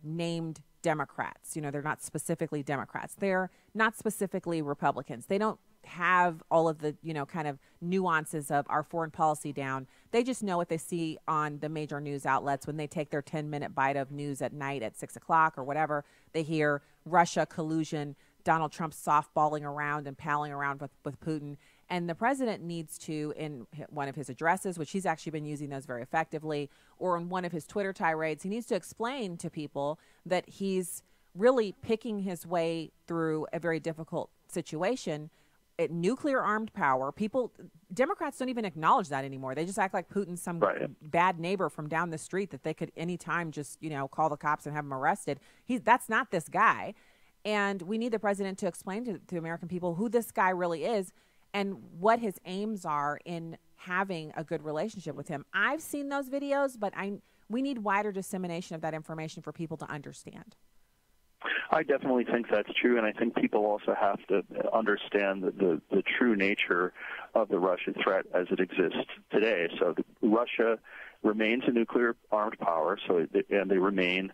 named Democrats. They're not specifically Democrats. They're not specifically Republicans. They don't have all of the, kind of nuances of our foreign policy down. They just know what they see on the major news outlets when they take their 10-minute bite of news at night at 6 o'clock or whatever. They hear Russia collusion, Donald Trump softballing around and palling around with Putin. And the president needs to, in one of his addresses, which he's actually been using those very effectively, or in one of his Twitter tirades, he needs to explain to people that he's really picking his way through a very difficult situation. Nuclear armed power. Democrats don't even acknowledge that anymore. They just act like Putin's some bad neighbor from down the street that they could anytime just, call the cops and have him arrested. That's not this guy. And we need the president to explain to American people who this guy really is and what his aims are in having a good relationship with him. I've seen those videos, but we need wider dissemination of that information for people to understand. I definitely think that's true, and I think people also have to understand the true nature of the Russian threat as it exists today. So Russia remains a nuclear-armed power, and they remain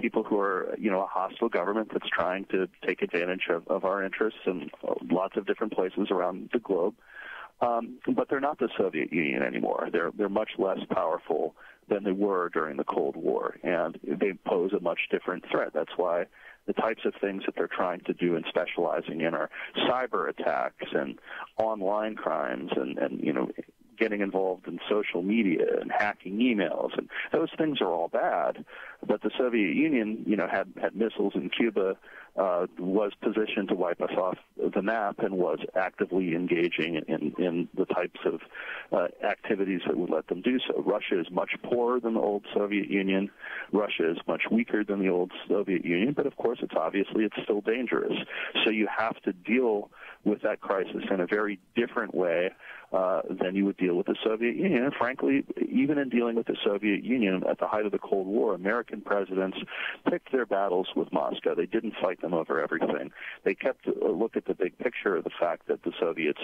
people who are, a hostile government that's trying to take advantage of our interests in lots of different places around the globe. But they're not the Soviet Union anymore. They're much less powerful than they were during the Cold War, and they pose a much different threat. That's why the types of things that they're trying to do and specializing in are cyber attacks and online crimes and getting involved in social media and hacking emails, and those things are all bad. But the Soviet Union, had missiles in Cuba, was positioned to wipe us off the map, and was actively engaging in the types of activities that would let them do so. Russia is much poorer than the old Soviet Union. Russia is much weaker than the old Soviet Union, but of course it's still dangerous. So you have to deal with that crisis in a very different way than you would deal with the Soviet Union. And frankly, even in dealing with the Soviet Union at the height of the Cold War, American presidents picked their battles with Moscow. They didn't fight them over everything. They kept a look at the big picture of the fact that the Soviets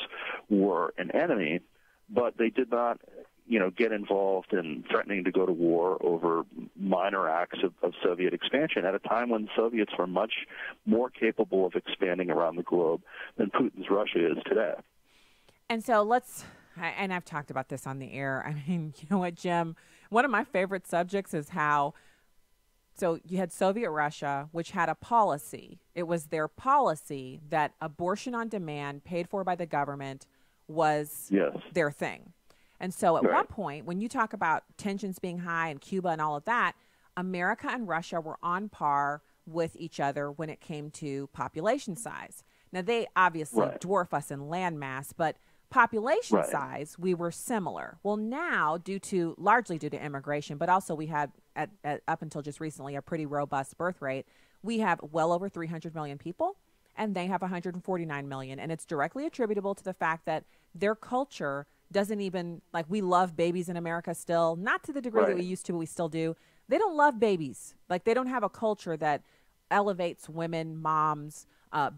were an enemy, but they did not get involved in threatening to go to war over minor acts of Soviet expansion at a time when the Soviets were much more capable of expanding around the globe than Putin's Russia is today. And so and I've talked about this on the air. I mean, you know what, Jim? One of my favorite subjects is so you had Soviet Russia, which had a policy. It was their policy that abortion on demand, paid for by the government, was their thing. And so at one point, when you talk about tensions being high in Cuba and all of that, America and Russia were on par with each other when it came to population size. Now, they obviously dwarf us in landmass, but population size, we were similar. Well, now, largely due to immigration, but also we had, up until just recently, a pretty robust birth rate, we have well over 300 million people, and they have 149 million. And it's directly attributable to the fact that their culture doesn't even, we love babies in America still, not to the degree that we used to, but we still do. They don't love babies. They don't have a culture that elevates women, moms,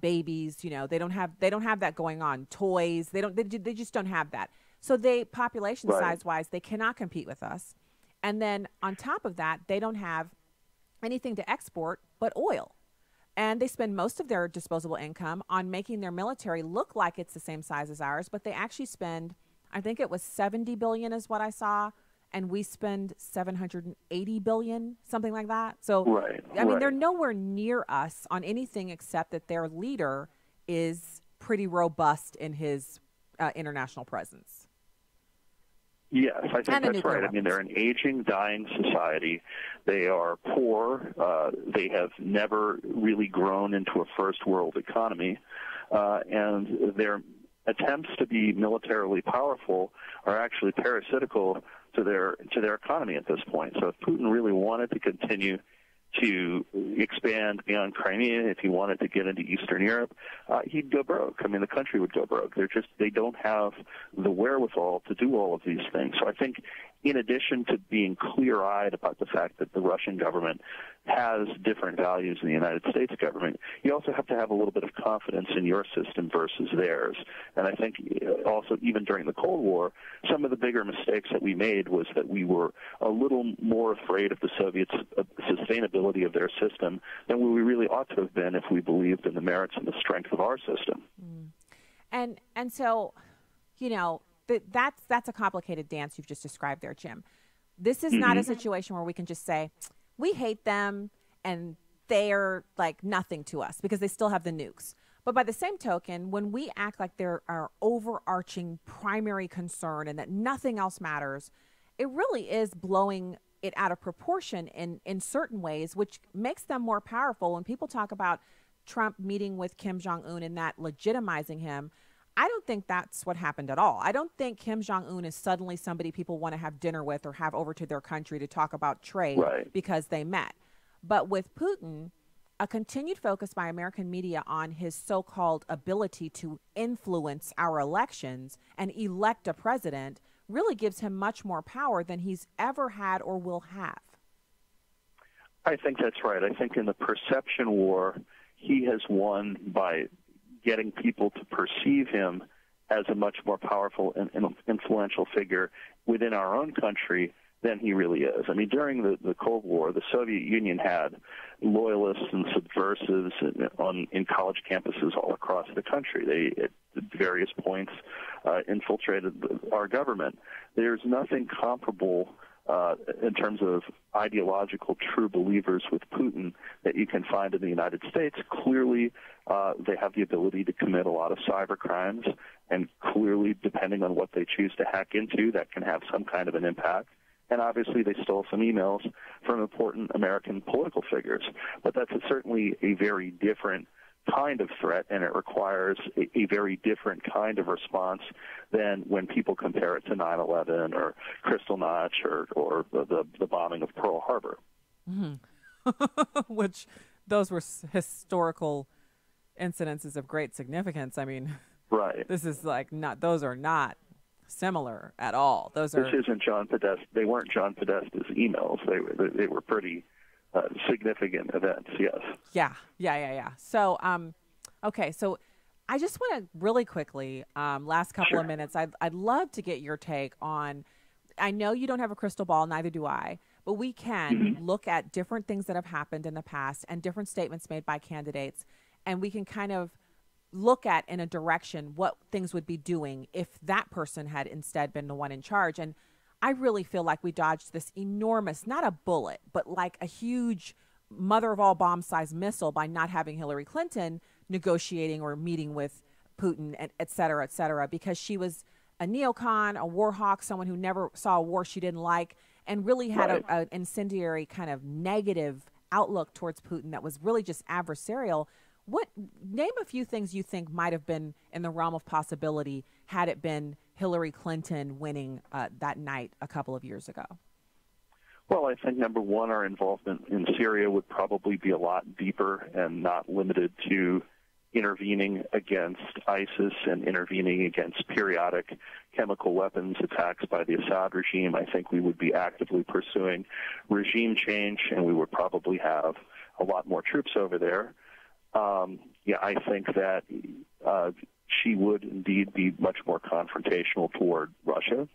babies. They don't have that going on. Toys. They just don't have that. So population size wise, they cannot compete with us. And then on top of that, they don't have anything to export but oil. And they spend most of their disposable income on making their military look like it's the same size as ours, but they actually spend, I think it was 70 billion is what I saw, and we spend 780 billion, something like that. So, I mean, they're nowhere near us on anything except that their leader is pretty robust in his international presence. Yes, I think that's right. I mean, they're an aging, dying society. They are poor. They have never really grown into a first world economy. And their attempts to be militarily powerful are actually parasitical to their economy at this point. So if Putin really wanted to continue to expand beyond Crimea, if he wanted to get into Eastern Europe, he'd go broke. I mean, the country would go broke. They don't have the wherewithal to do all of these things. So I think in addition to being clear-eyed about the fact that the Russian government has different values than the United States government, you also have to have a little bit of confidence in your system versus theirs. And I think also even during the Cold War, some of the bigger mistakes that we made was that we were a little more afraid of the Soviets' sustainability of their system than we really ought to have been if we believed in the merits and the strength of our system. And so, that's a complicated dance you've just described there, Jim. This is not a situation where we can just say, we hate them and they're like nothing to us because they still have the nukes. But by the same token, when we act like they're our overarching primary concern and that nothing else matters, it really is blowing it out of proportion in certain ways, which makes them more powerful. When people talk about Trump meeting with Kim Jong-un and that legitimizing him, I don't think that's what happened at all. I don't think Kim Jong-un is suddenly somebody people want to have dinner with or have over to their country to talk about trade because they met. But with Putin, a continued focus by American media on his so-called ability to influence our elections and elect a president really gives him much more power than he's ever had or will have. I think that's right. I think in the perception war, he has won by getting people to perceive him as a much more powerful and influential figure within our own country than he really is. I mean, during the Cold War, the Soviet Union had loyalists and subversives in college campuses all across the country. They, at various points, infiltrated our government. There's nothing comparable in terms of ideological true believers with Putin that you can find in the United States. Clearly, they have the ability to commit a lot of cyber crimes, and clearly, depending on what they choose to hack into, that can have some kind of an impact. And obviously, they stole some emails from important American political figures. But that's certainly a very different kind of threat, and it requires a very different kind of response than when people compare it to 9/11 or Kristallnacht or the bombing of Pearl Harbor. Mm-hmm. Which those were historical incidences of great significance. I mean, right. This is like those are not similar at all. This isn't John Podesta. They weren't John Podesta's emails. They were pretty significant events, yes. Yeah. So, okay, so I just want to really quickly, last couple of minutes, I'd love to get your take on, I know you don't have a crystal ball, neither do I, but we can look at different things that have happened in the past and different statements made by candidates, and we can kind of look at in a direction what things would be doing if that person had instead been the one in charge. And I really feel like we dodged this enormous, not a bullet, but like a huge mother of all bomb-sized missile by not having Hillary Clinton negotiating or meeting with Putin, et cetera, because she was a neocon, a war hawk, someone who never saw a war she didn't like, and really had an incendiary kind of negative outlook towards Putin that was really just adversarial. Name a few things you think might have been in the realm of possibility had it been Hillary Clinton winning that night a couple of years ago? Well, I think, number one, our involvement in Syria would probably be a lot deeper and not limited to intervening against ISIS and intervening against periodic chemical weapons attacks by the Assad regime. I think we would be actively pursuing regime change, and we would probably have a lot more troops over there. I think that she would indeed be much more confrontational toward Russia.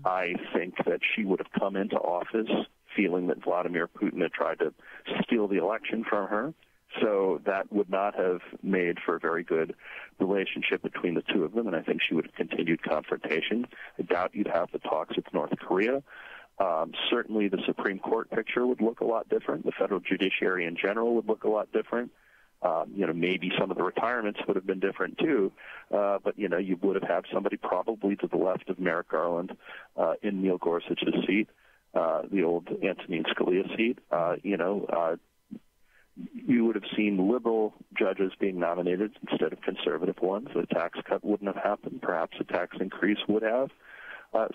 I think that she would have come into office feeling that Vladimir Putin had tried to steal the election from her. So that would not have made for a very good relationship between the two of them, and I think she would have continued confrontation. I doubt you'd have the talks with North Korea. Certainly the Supreme Court picture would look a lot different. The federal judiciary in general would look a lot different. Maybe some of the retirements would have been different too, but you would have had somebody probably to the left of Merrick Garland in Neil Gorsuch's seat, the old Antonin Scalia seat. You would have seen liberal judges being nominated instead of conservative ones. A tax cut wouldn't have happened. Perhaps a tax increase would have. I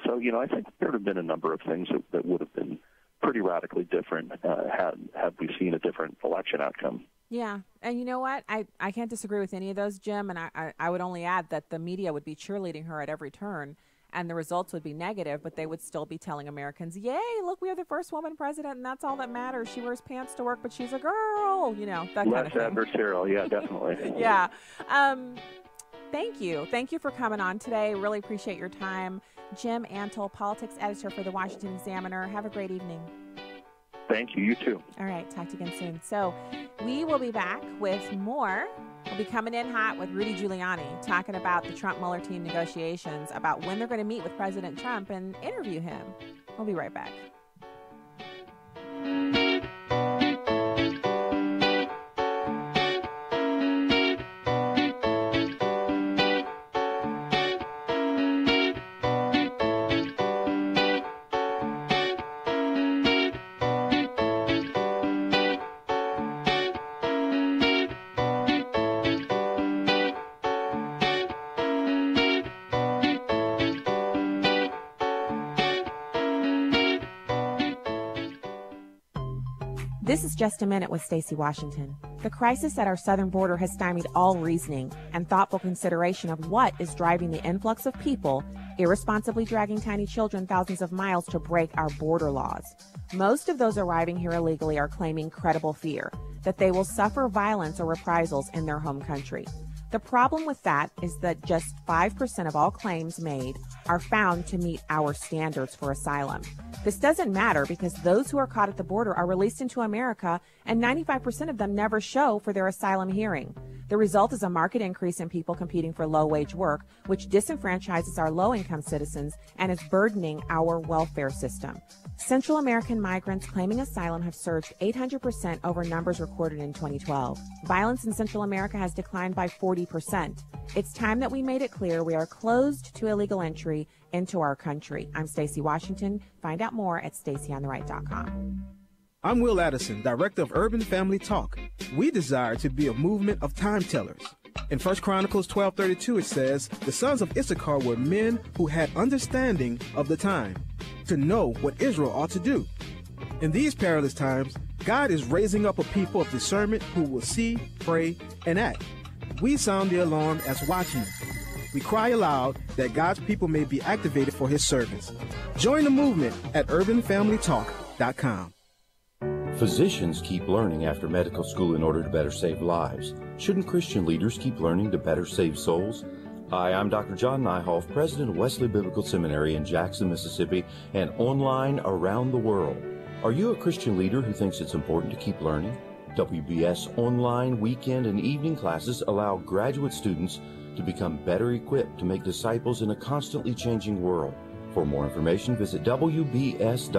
think there would have been a number of things that would have been pretty radically different had we seen a different election outcome. Yeah. And you know what? I can't disagree with any of those, Jim. And I would only add that the media would be cheerleading her at every turn, and the results would be negative, but they would still be telling Americans, yay, look, we are the first woman president, and that's all that matters. She wears pants to work, but she's a girl, that kind of thing. Less adversarial, yeah, definitely. Yeah. Thank you. Thank you for coming on today. Really appreciate your time. Jim Antle, politics editor for the Washington Examiner. Have a great evening. Thank you. You too. All right. Talk to you again soon. So we will be back with more. We'll be coming in hot with Rudy Giuliani, talking about the Trump-Mueller team negotiations, about when they're going to meet with President Trump and interview him. We'll be right back. This is Just a Minute with Stacy Washington. The crisis at our southern border has stymied all reasoning and thoughtful consideration of what is driving the influx of people irresponsibly dragging tiny children thousands of miles to break our border laws. Most of those arriving here illegally are claiming credible fear that they will suffer violence or reprisals in their home country. The problem with that is that just 5% of all claims made are found to meet our standards for asylum. This doesn't matter because those who are caught at the border are released into America, and 95% of them never show for their asylum hearing. The result is a marked increase in people competing for low-wage work, which disenfranchises our low-income citizens and is burdening our welfare system. Central American migrants claiming asylum have surged 800% over numbers recorded in 2012. Violence in Central America has declined by 40%. It's time that we made it clear we are closed to illegal entry into our country. I'm Stacy Washington. Find out more at stacyontheright.com. I'm Will Addison, Director of Urban Family Talk. We desire to be a movement of time tellers. In 1 Chronicles 12:32 it says, "The sons of Issachar were men who had understanding of the time, to know what Israel ought to do." In these perilous times, God is raising up a people of discernment who will see, pray, and act. We sound the alarm as watchmen. We cry aloud that God's people may be activated for his service. Join the movement at urbanfamilytalk.com. Physicians keep learning after medical school in order to better save lives. Shouldn't Christian leaders keep learning to better save souls? Hi, I'm Dr. John Nyhoff, president of Wesley Biblical Seminary in Jackson, Mississippi, and online around the world. Are you a Christian leader who thinks it's important to keep learning? WBS online weekend and evening classes allow graduate students to become better equipped to make disciples in a constantly changing world. For more information, visit wbs.edu.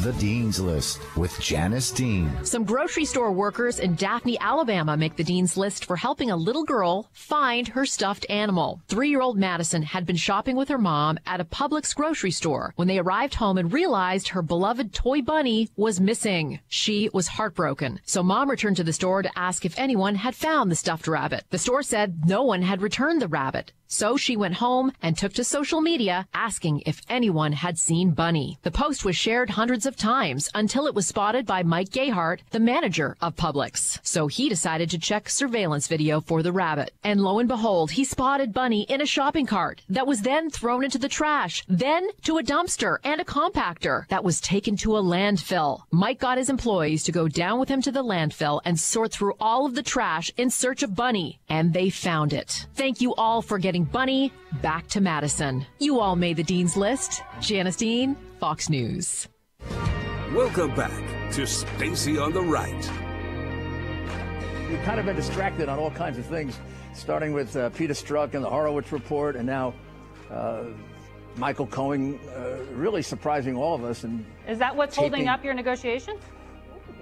The Dean's List with Janice Dean. Some grocery store workers in Daphne, Alabama make the Dean's List for helping a little girl find her stuffed animal. 3-year-old Madison had been shopping with her mom at a Publix grocery store when they arrived home and realized her beloved toy bunny was missing. She was heartbroken. So mom returned to the store to ask if anyone had found the stuffed rabbit. The store said no one had returned the rabbit. So she went home and took to social media asking if anyone had seen Bunny. The post was shared hundreds of times until it was spotted by Mike Gayhart, the manager of Publix. So he decided to check surveillance video for the rabbit. And lo and behold, he spotted Bunny in a shopping cart that was then thrown into the trash, then to a dumpster and a compactor that was taken to a landfill. Mike got his employees to go down with him to the landfill and sort through all of the trash in search of Bunny. And they found it. Thank you all for getting Bunny back to Madison. You all made the Dean's List. Janice Dean, Fox News. Welcome back to Stacy on the Right. We've kind of been distracted on all kinds of things, starting with Peter Strzok and the Horowitz report, and now Michael Cohen really surprising all of us. And is that what's holding up your negotiations?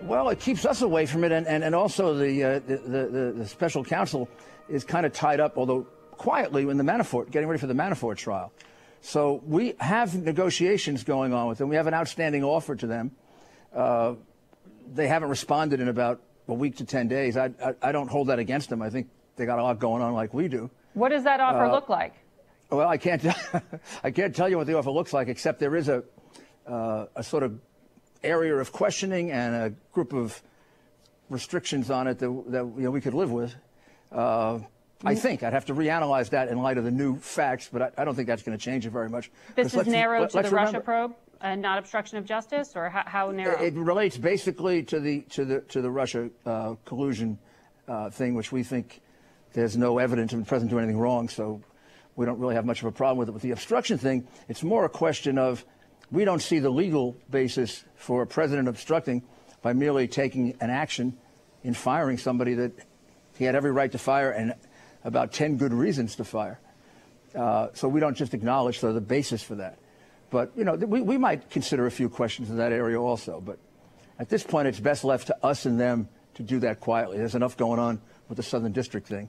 Well, it keeps us away from it, and also the special counsel is kind of tied up, although quietly, in the Manafort, getting ready for the Manafort trial. So we have negotiations going on with them. We have an outstanding offer to them. They haven't responded in about a week to 10 days. I don't hold that against them. I think they got a lot going on like we do. What does that offer look like? Well, I can't tell you what the offer looks like, except there is a sort of area of questioning and a group of restrictions on it that we could live with. I think I'd have to reanalyze that in light of the new facts, but I don't think that's going to change it very much. This is narrow to the Russia probe and not obstruction of justice, or how narrow? It relates basically to the Russia collusion thing, which we think there's no evidence of the president doing anything wrong, so we don't really have much of a problem with it. With the obstruction thing, it's more a question of we don't see the legal basis for a president obstructing by merely taking an action in firing somebody that he had every right to fire and about 10 good reasons to fire. So we don't just acknowledge the basis for that. But, we might consider a few questions in that area also. But at this point, it's best left to us and them to do that quietly. There's enough going on with the Southern District thing.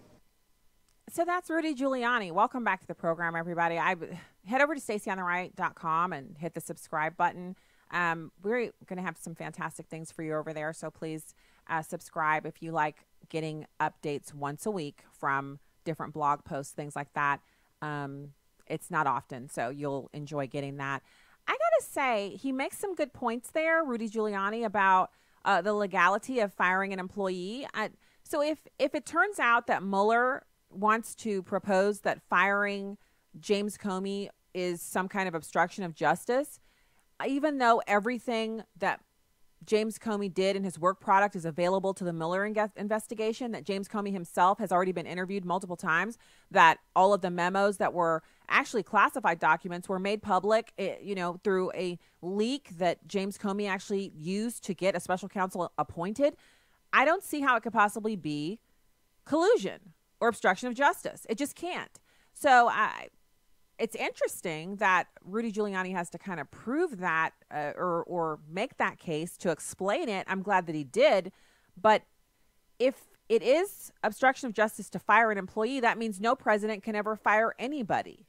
So that's Rudy Giuliani. Welcome back to the program, everybody. Head over to stacyontheright.com and hit the subscribe button. We're going to have some fantastic things for you over there, so please subscribe if you like getting updates once a week from different blog posts, things like that. It's not often, so you'll enjoy getting that. I gotta say, he makes some good points there, Rudy Giuliani, about the legality of firing an employee. So if it turns out that Mueller wants to propose that firing James Comey is some kind of obstruction of justice, even though everything that James Comey did in his work product is available to the Mueller investigation, that James Comey himself has already been interviewed multiple times, that all of the memos that were actually classified documents were made public, through a leak that James Comey actually used to get a special counsel appointed. I don't see how it could possibly be collusion or obstruction of justice. It just can't. So it's interesting that Rudy Giuliani has to kind of prove that or make that case to explain it. I'm glad that he did. But if it is obstruction of justice to fire an employee, that means no president can ever fire anybody.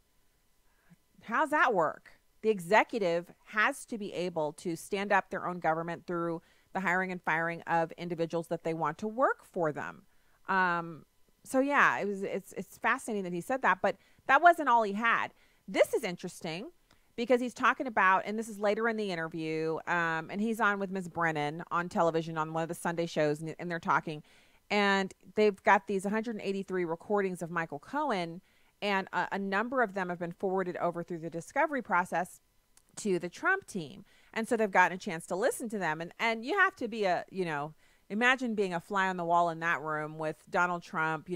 How's that work? The executive has to be able to stand up their own government through the hiring and firing of individuals that they want to work for them. So yeah, it's fascinating that he said that, but that wasn't all he had. This is interesting because he's talking about, and this is later in the interview, and he's on with Ms. Brennan on television on one of the Sunday shows, and they're talking, and they've got these 183 recordings of Michael Cohen, and a number of them have been forwarded over through the discovery process to the Trump team. And so they've gotten a chance to listen to them. And you have to be imagine being a fly on the wall in that room with Donald Trump.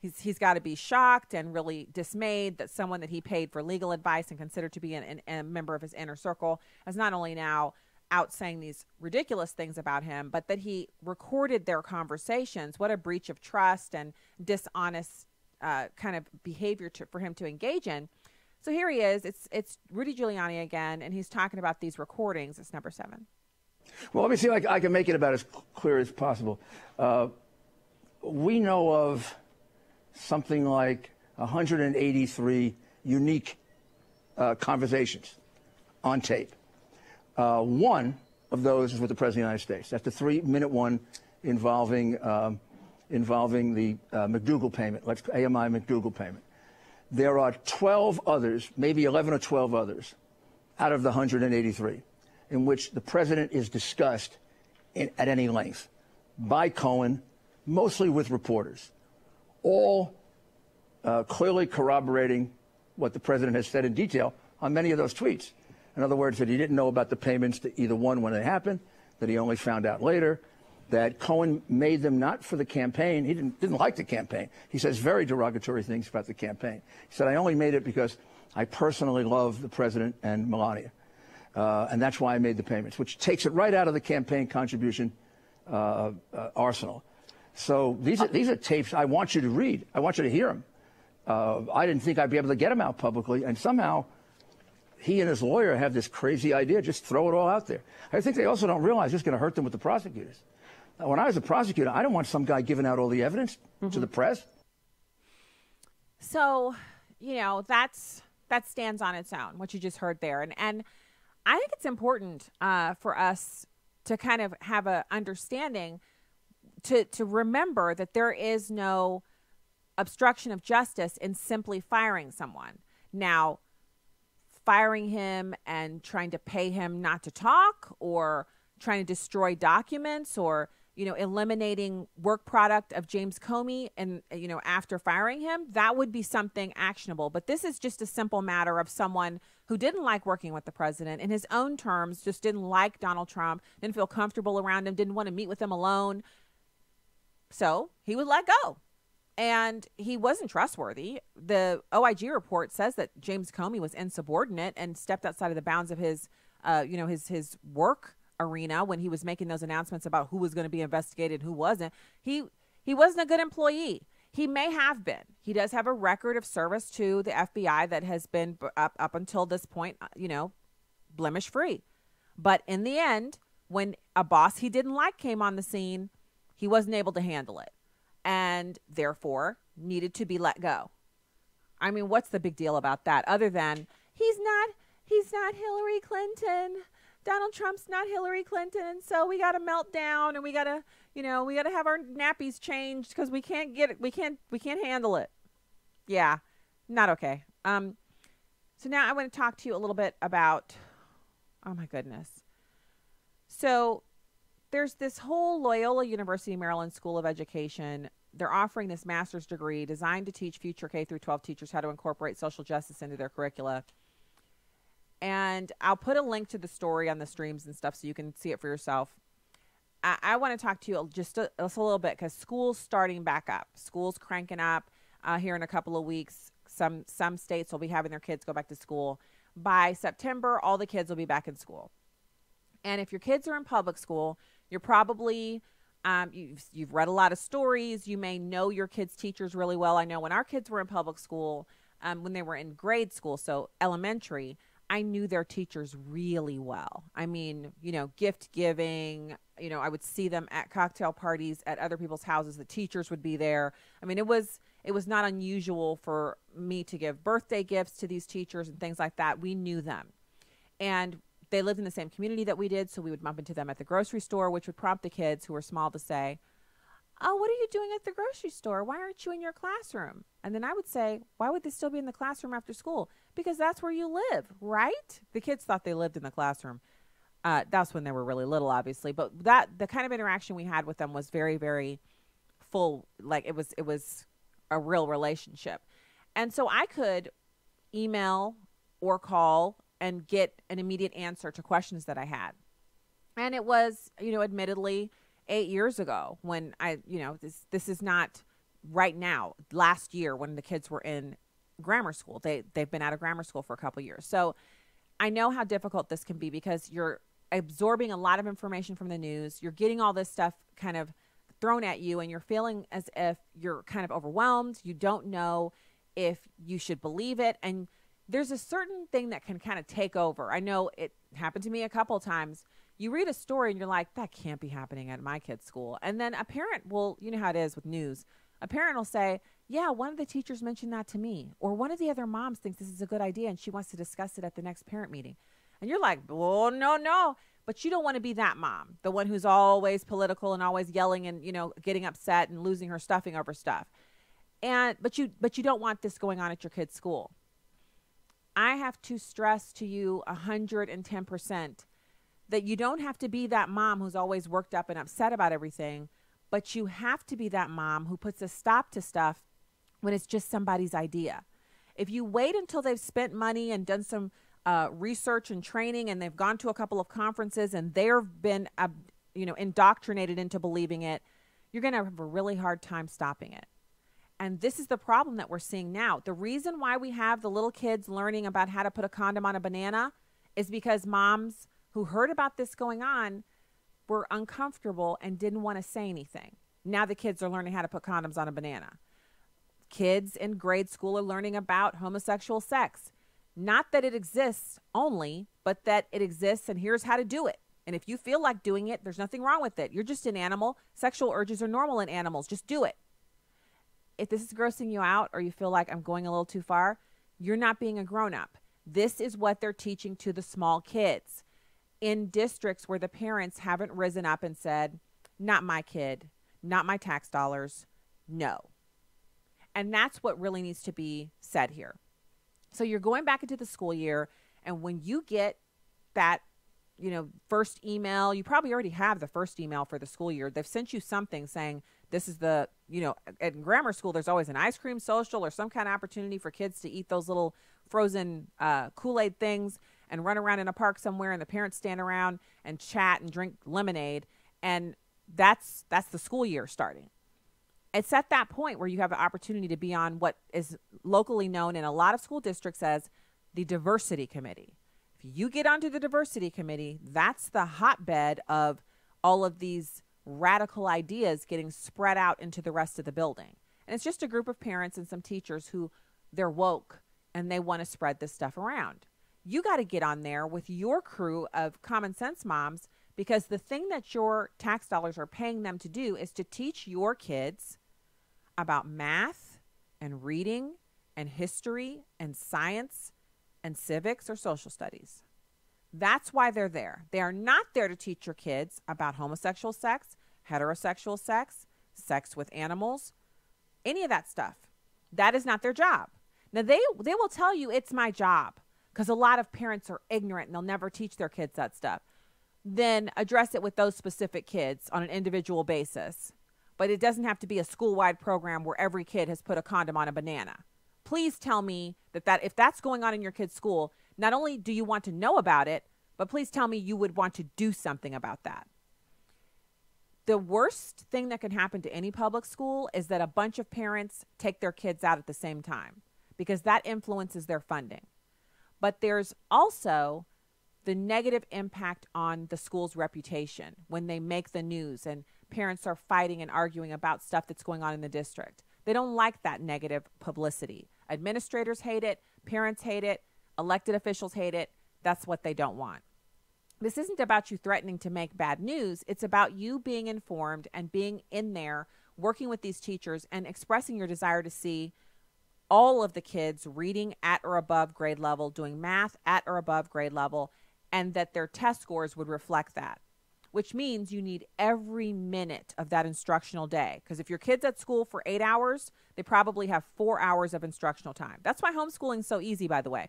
He's got to be shocked and really dismayed that someone that he paid for legal advice and considered to be a member of his inner circle is not only now out saying these ridiculous things about him, but that he recorded their conversations. What a breach of trust and dishonest kind of behavior for him to engage in. So here he is. It's Rudy Giuliani again, and he's talking about these recordings. It's number 7. Well, let me see if I can make it about as clear as possible. We know of something like 183 unique conversations on tape. One of those is with the President of the United States. That's the 3-minute one involving the McDougal payment, AMI McDougal payment. There are 12 others, maybe 11 or 12 others, out of the 183, in which the president is discussed at any length by Cohen, mostly with reporters, all clearly corroborating what the president has said in detail on many of those tweets. In other words, that he didn't know about the payments to either one when they happened, that he only found out later, that Cohen made them not for the campaign. He didn't like the campaign. He says very derogatory things about the campaign. He said, I only made it because I personally love the president and Melania. And that's why I made the payments, which takes it right out of the campaign contribution arsenal. So these are tapes I want you to read. I want you to hear them. I didn't think I'd be able to get them out publicly, and somehow he and his lawyer have this crazy idea, just throw it all out there. I think they also don't realize it's going to hurt them with the prosecutors. When I was a prosecutor, I don't want some guy giving out all the evidence to the press. So, that stands on its own, what you just heard there. And I think it's important for us to kind of have an understanding to remember that there is no obstruction of justice in simply firing someone. Now, firing him and trying to pay him not to talk, or trying to destroy documents, or eliminating work product of James Comey and, after firing him, that would be something actionable. But this is just a simple matter of someone who didn't like working with the president in his own terms, just didn't like Donald Trump, didn't feel comfortable around him, didn't want to meet with him alone. So he was let go. And he wasn't trustworthy. The OIG report says that James Comey was insubordinate and stepped outside of the bounds of his, his work arena when he was making those announcements about who was going to be investigated, who wasn't. He wasn't a good employee. He may have been. He does have a record of service to the FBI that has been up until this point, blemish free. But in the end, when a boss he didn't like came on the scene, he wasn't able to handle it, and therefore needed to be let go. I mean, what's the big deal about that, other than he's not Hillary Clinton. Donald Trump's not Hillary Clinton, and so we got to melt down, and we got to have our nappies changed because we can't handle it. Yeah, not okay. So now I want to talk to you a little bit about, oh my goodness. So there's this whole Loyola University Maryland School of Education. They're offering this master's degree designed to teach future K-12 teachers how to incorporate social justice into their curricula. And I'll put a link to the story on the streams and stuff so you can see it for yourself. I want to talk to you just a little bit because school's starting back up. School's cranking up here in a couple of weeks. Some states will be having their kids go back to school. By September, all the kids will be back in school. And if your kids are in public school, you're probably You've read a lot of stories. You may know your kids' teachers really well. I know when our kids were in public school, when they were in grade school, so elementary, I knew their teachers really well. I mean, gift giving, I would see them at cocktail parties at other people's houses. The teachers would be there. I mean, it was not unusual for me to give birthday gifts to these teachers and things like that. We knew them. And they lived in the same community that we did, so we would bump into them at the grocery store, which would prompt the kids who were small to say, "Oh, what are you doing at the grocery store? Why aren't you in your classroom?" And then I would say, "Why would they still be in the classroom after school?" "Because that's where you live, right?" The kids thought they lived in the classroom. That's when they were really little, obviously. But the kind of interaction we had with them was very, very full. Like it was a real relationship. And so I could email or call and get an immediate answer to questions that I had. And it was, admittedly 8 years ago when this is not right now, last year when the kids were in grammar school. They've been out of grammar school for a couple years. So I know how difficult this can be because you're absorbing a lot of information from the news. You're getting all this stuff kind of thrown at you and you're feeling as if you're kind of overwhelmed. You don't know if you should believe it. And there's a certain thing that can kind of take over. I know it happened to me a couple of times. You read a story and you're like, that can't be happening at my kid's school. And then a parent will, you know how it is with news. A parent will say, yeah, one of the teachers mentioned that to me. Or one of the other moms thinks this is a good idea and she wants to discuss it at the next parent meeting. And you're like, oh, no. But you don't want to be that mom, the one who's always political and always yelling and, getting upset and losing her stuffing over stuff. But you don't want this going on at your kid's school. I have to stress to you 110% that you don't have to be that mom who's always worked up and upset about everything, but you have to be that mom who puts a stop to stuff when it's just somebody's idea. If you wait until they've spent money and done some research and training and they've gone to a couple of conferences and they've been indoctrinated into believing it, you're going to have a really hard time stopping it. And this is the problem that we're seeing now. The reason why we have the little kids learning about how to put a condom on a banana is because moms who heard about this going on were uncomfortable and didn't want to say anything. Now the kids are learning how to put condoms on a banana. Kids in grade school are learning about homosexual sex. Not that it exists only, but that it exists and here's how to do it. And if you feel like doing it, there's nothing wrong with it. You're just an animal. Sexual urges are normal in animals. Just do it. If this is grossing you out or you feel like I'm going a little too far, you're not being a grown-up. This is what they're teaching to the small kids in districts where the parents haven't risen up and said, not my kid, not my tax dollars, no. And that's what really needs to be said here. So you're going back into the school year, and when you get that, first email, you probably already have the first email for the school year. They've sent you something saying this is the, at grammar school, there's always an ice cream social or some kind of opportunity for kids to eat those little frozen Kool-Aid things and run around in a park somewhere, and the parents stand around and chat and drink lemonade. And that's the school year starting. It's at that point where you have an opportunity to be on what is locally known in a lot of school districts as the diversity committee. If you get onto the diversity committee, that's the hotbed of all of these radical ideas getting spread out into the rest of the building. And it's just a group of parents and some teachers who they're woke and they want to spread this stuff around. You got to get on there with your crew of common sense moms, because the thing that your tax dollars are paying them to do is to teach your kids about math and reading and history and science and civics or social studies. That's why they're there. They are not there to teach your kids about homosexual sex, heterosexual sex, sex with animals, any of that stuff. That is not their job. Now, they will tell you it's my job because a lot of parents are ignorant and they'll never teach their kids that stuff. Then address it with those specific kids on an individual basis. But it doesn't have to be a school-wide program where every kid has put a condom on a banana. Please tell me that if that's going on in your kid's school, not only do you want to know about it, but please tell me you would want to do something about that. The worst thing that can happen to any public school is that a bunch of parents take their kids out at the same time, because that influences their funding. But there's also the negative impact on the school's reputation when they make the news and parents are fighting and arguing about stuff that's going on in the district. They don't like that negative publicity. Administrators hate it. Parents hate it. Elected officials hate it. That's what they don't want. This isn't about you threatening to make bad news. It's about you being informed and being in there, working with these teachers and expressing your desire to see all of the kids reading at or above grade level, doing math at or above grade level, and that their test scores would reflect that, which means you need every minute of that instructional day. Because if your kid's at school for 8 hours, they probably have 4 hours of instructional time. That's why homeschooling is so easy, by the way.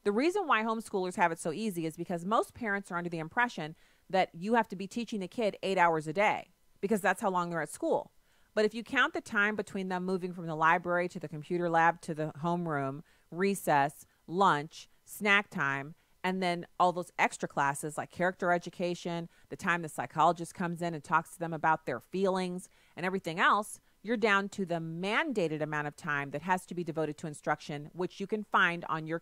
The reason why homeschoolers have it so easy is because most parents are under the impression that you have to be teaching the kid 8 hours a day because that's how long they're at school. But if you count the time between them moving from the library to the computer lab to the homeroom, recess, lunch, snack time, and then all those extra classes like character education, the time the psychologist comes in and talks to them about their feelings and everything else, you're down to the mandated amount of time that has to be devoted to instruction, which you can find on your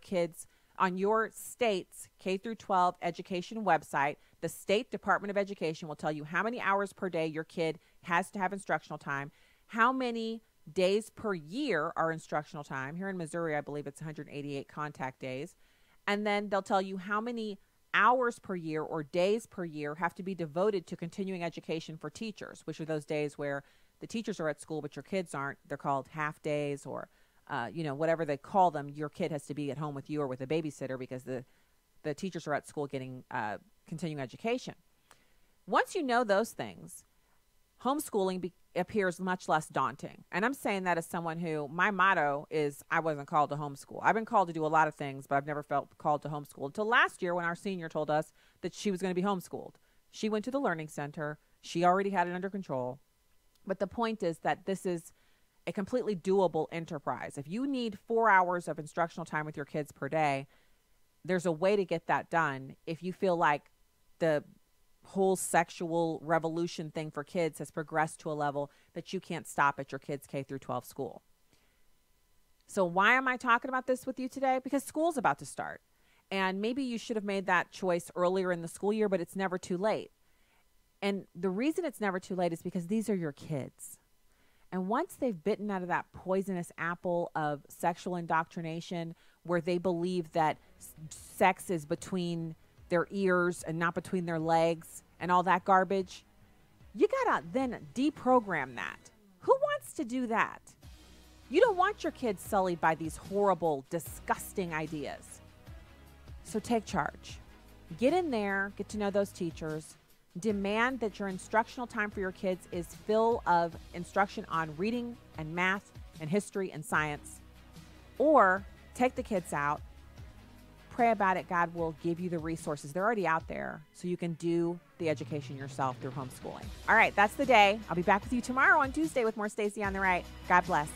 state's K through 12 education website. The State Department of Education will tell you how many hours per day your kid has to have instructional time, how many days per year are instructional time. Here in Missouri, I believe it's 188 contact days. And then they'll tell you how many hours per year or days per year have to be devoted to continuing education for teachers, which are those days where the teachers are at school but your kids aren't. They're called half days or whatever they call them. Your kid has to be at home with you or with a babysitter because the teachers are at school getting continuing education. Once you know those things, homeschooling appears much less daunting. And I'm saying that as someone who, my motto is I wasn't called to homeschool. I've been called to do a lot of things, but I've never felt called to homeschool until last year when our senior told us that she was going to be homeschooled. She went to the learning center. She already had it under control. But the point is that this is a completely doable enterprise. If you need 4 hours of instructional time with your kids per day, there's a way to get that done if you feel like the whole sexual revolution thing for kids has progressed to a level that you can't stop at your kids' K through 12 school. So why am I talking about this with you today? Because school's about to start. And maybe you should have made that choice earlier in the school year, but it's never too late. And the reason it's never too late is because these are your kids. And once they've bitten out of that poisonous apple of sexual indoctrination where they believe that sex is between their ears and not between their legs and all that garbage, you gotta then deprogram that. Who wants to do that? You don't want your kids sullied by these horrible, disgusting ideas. So take charge. Get in there, get to know those teachers. Demand that your instructional time for your kids is full of instruction on reading and math and history and science. Or take the kids out, pray about it. God will give you the resources. They're already out there, so you can do the education yourself through homeschooling. All right, that's the day. I'll be back with you tomorrow on Tuesday with more Stacy on the Right. God bless.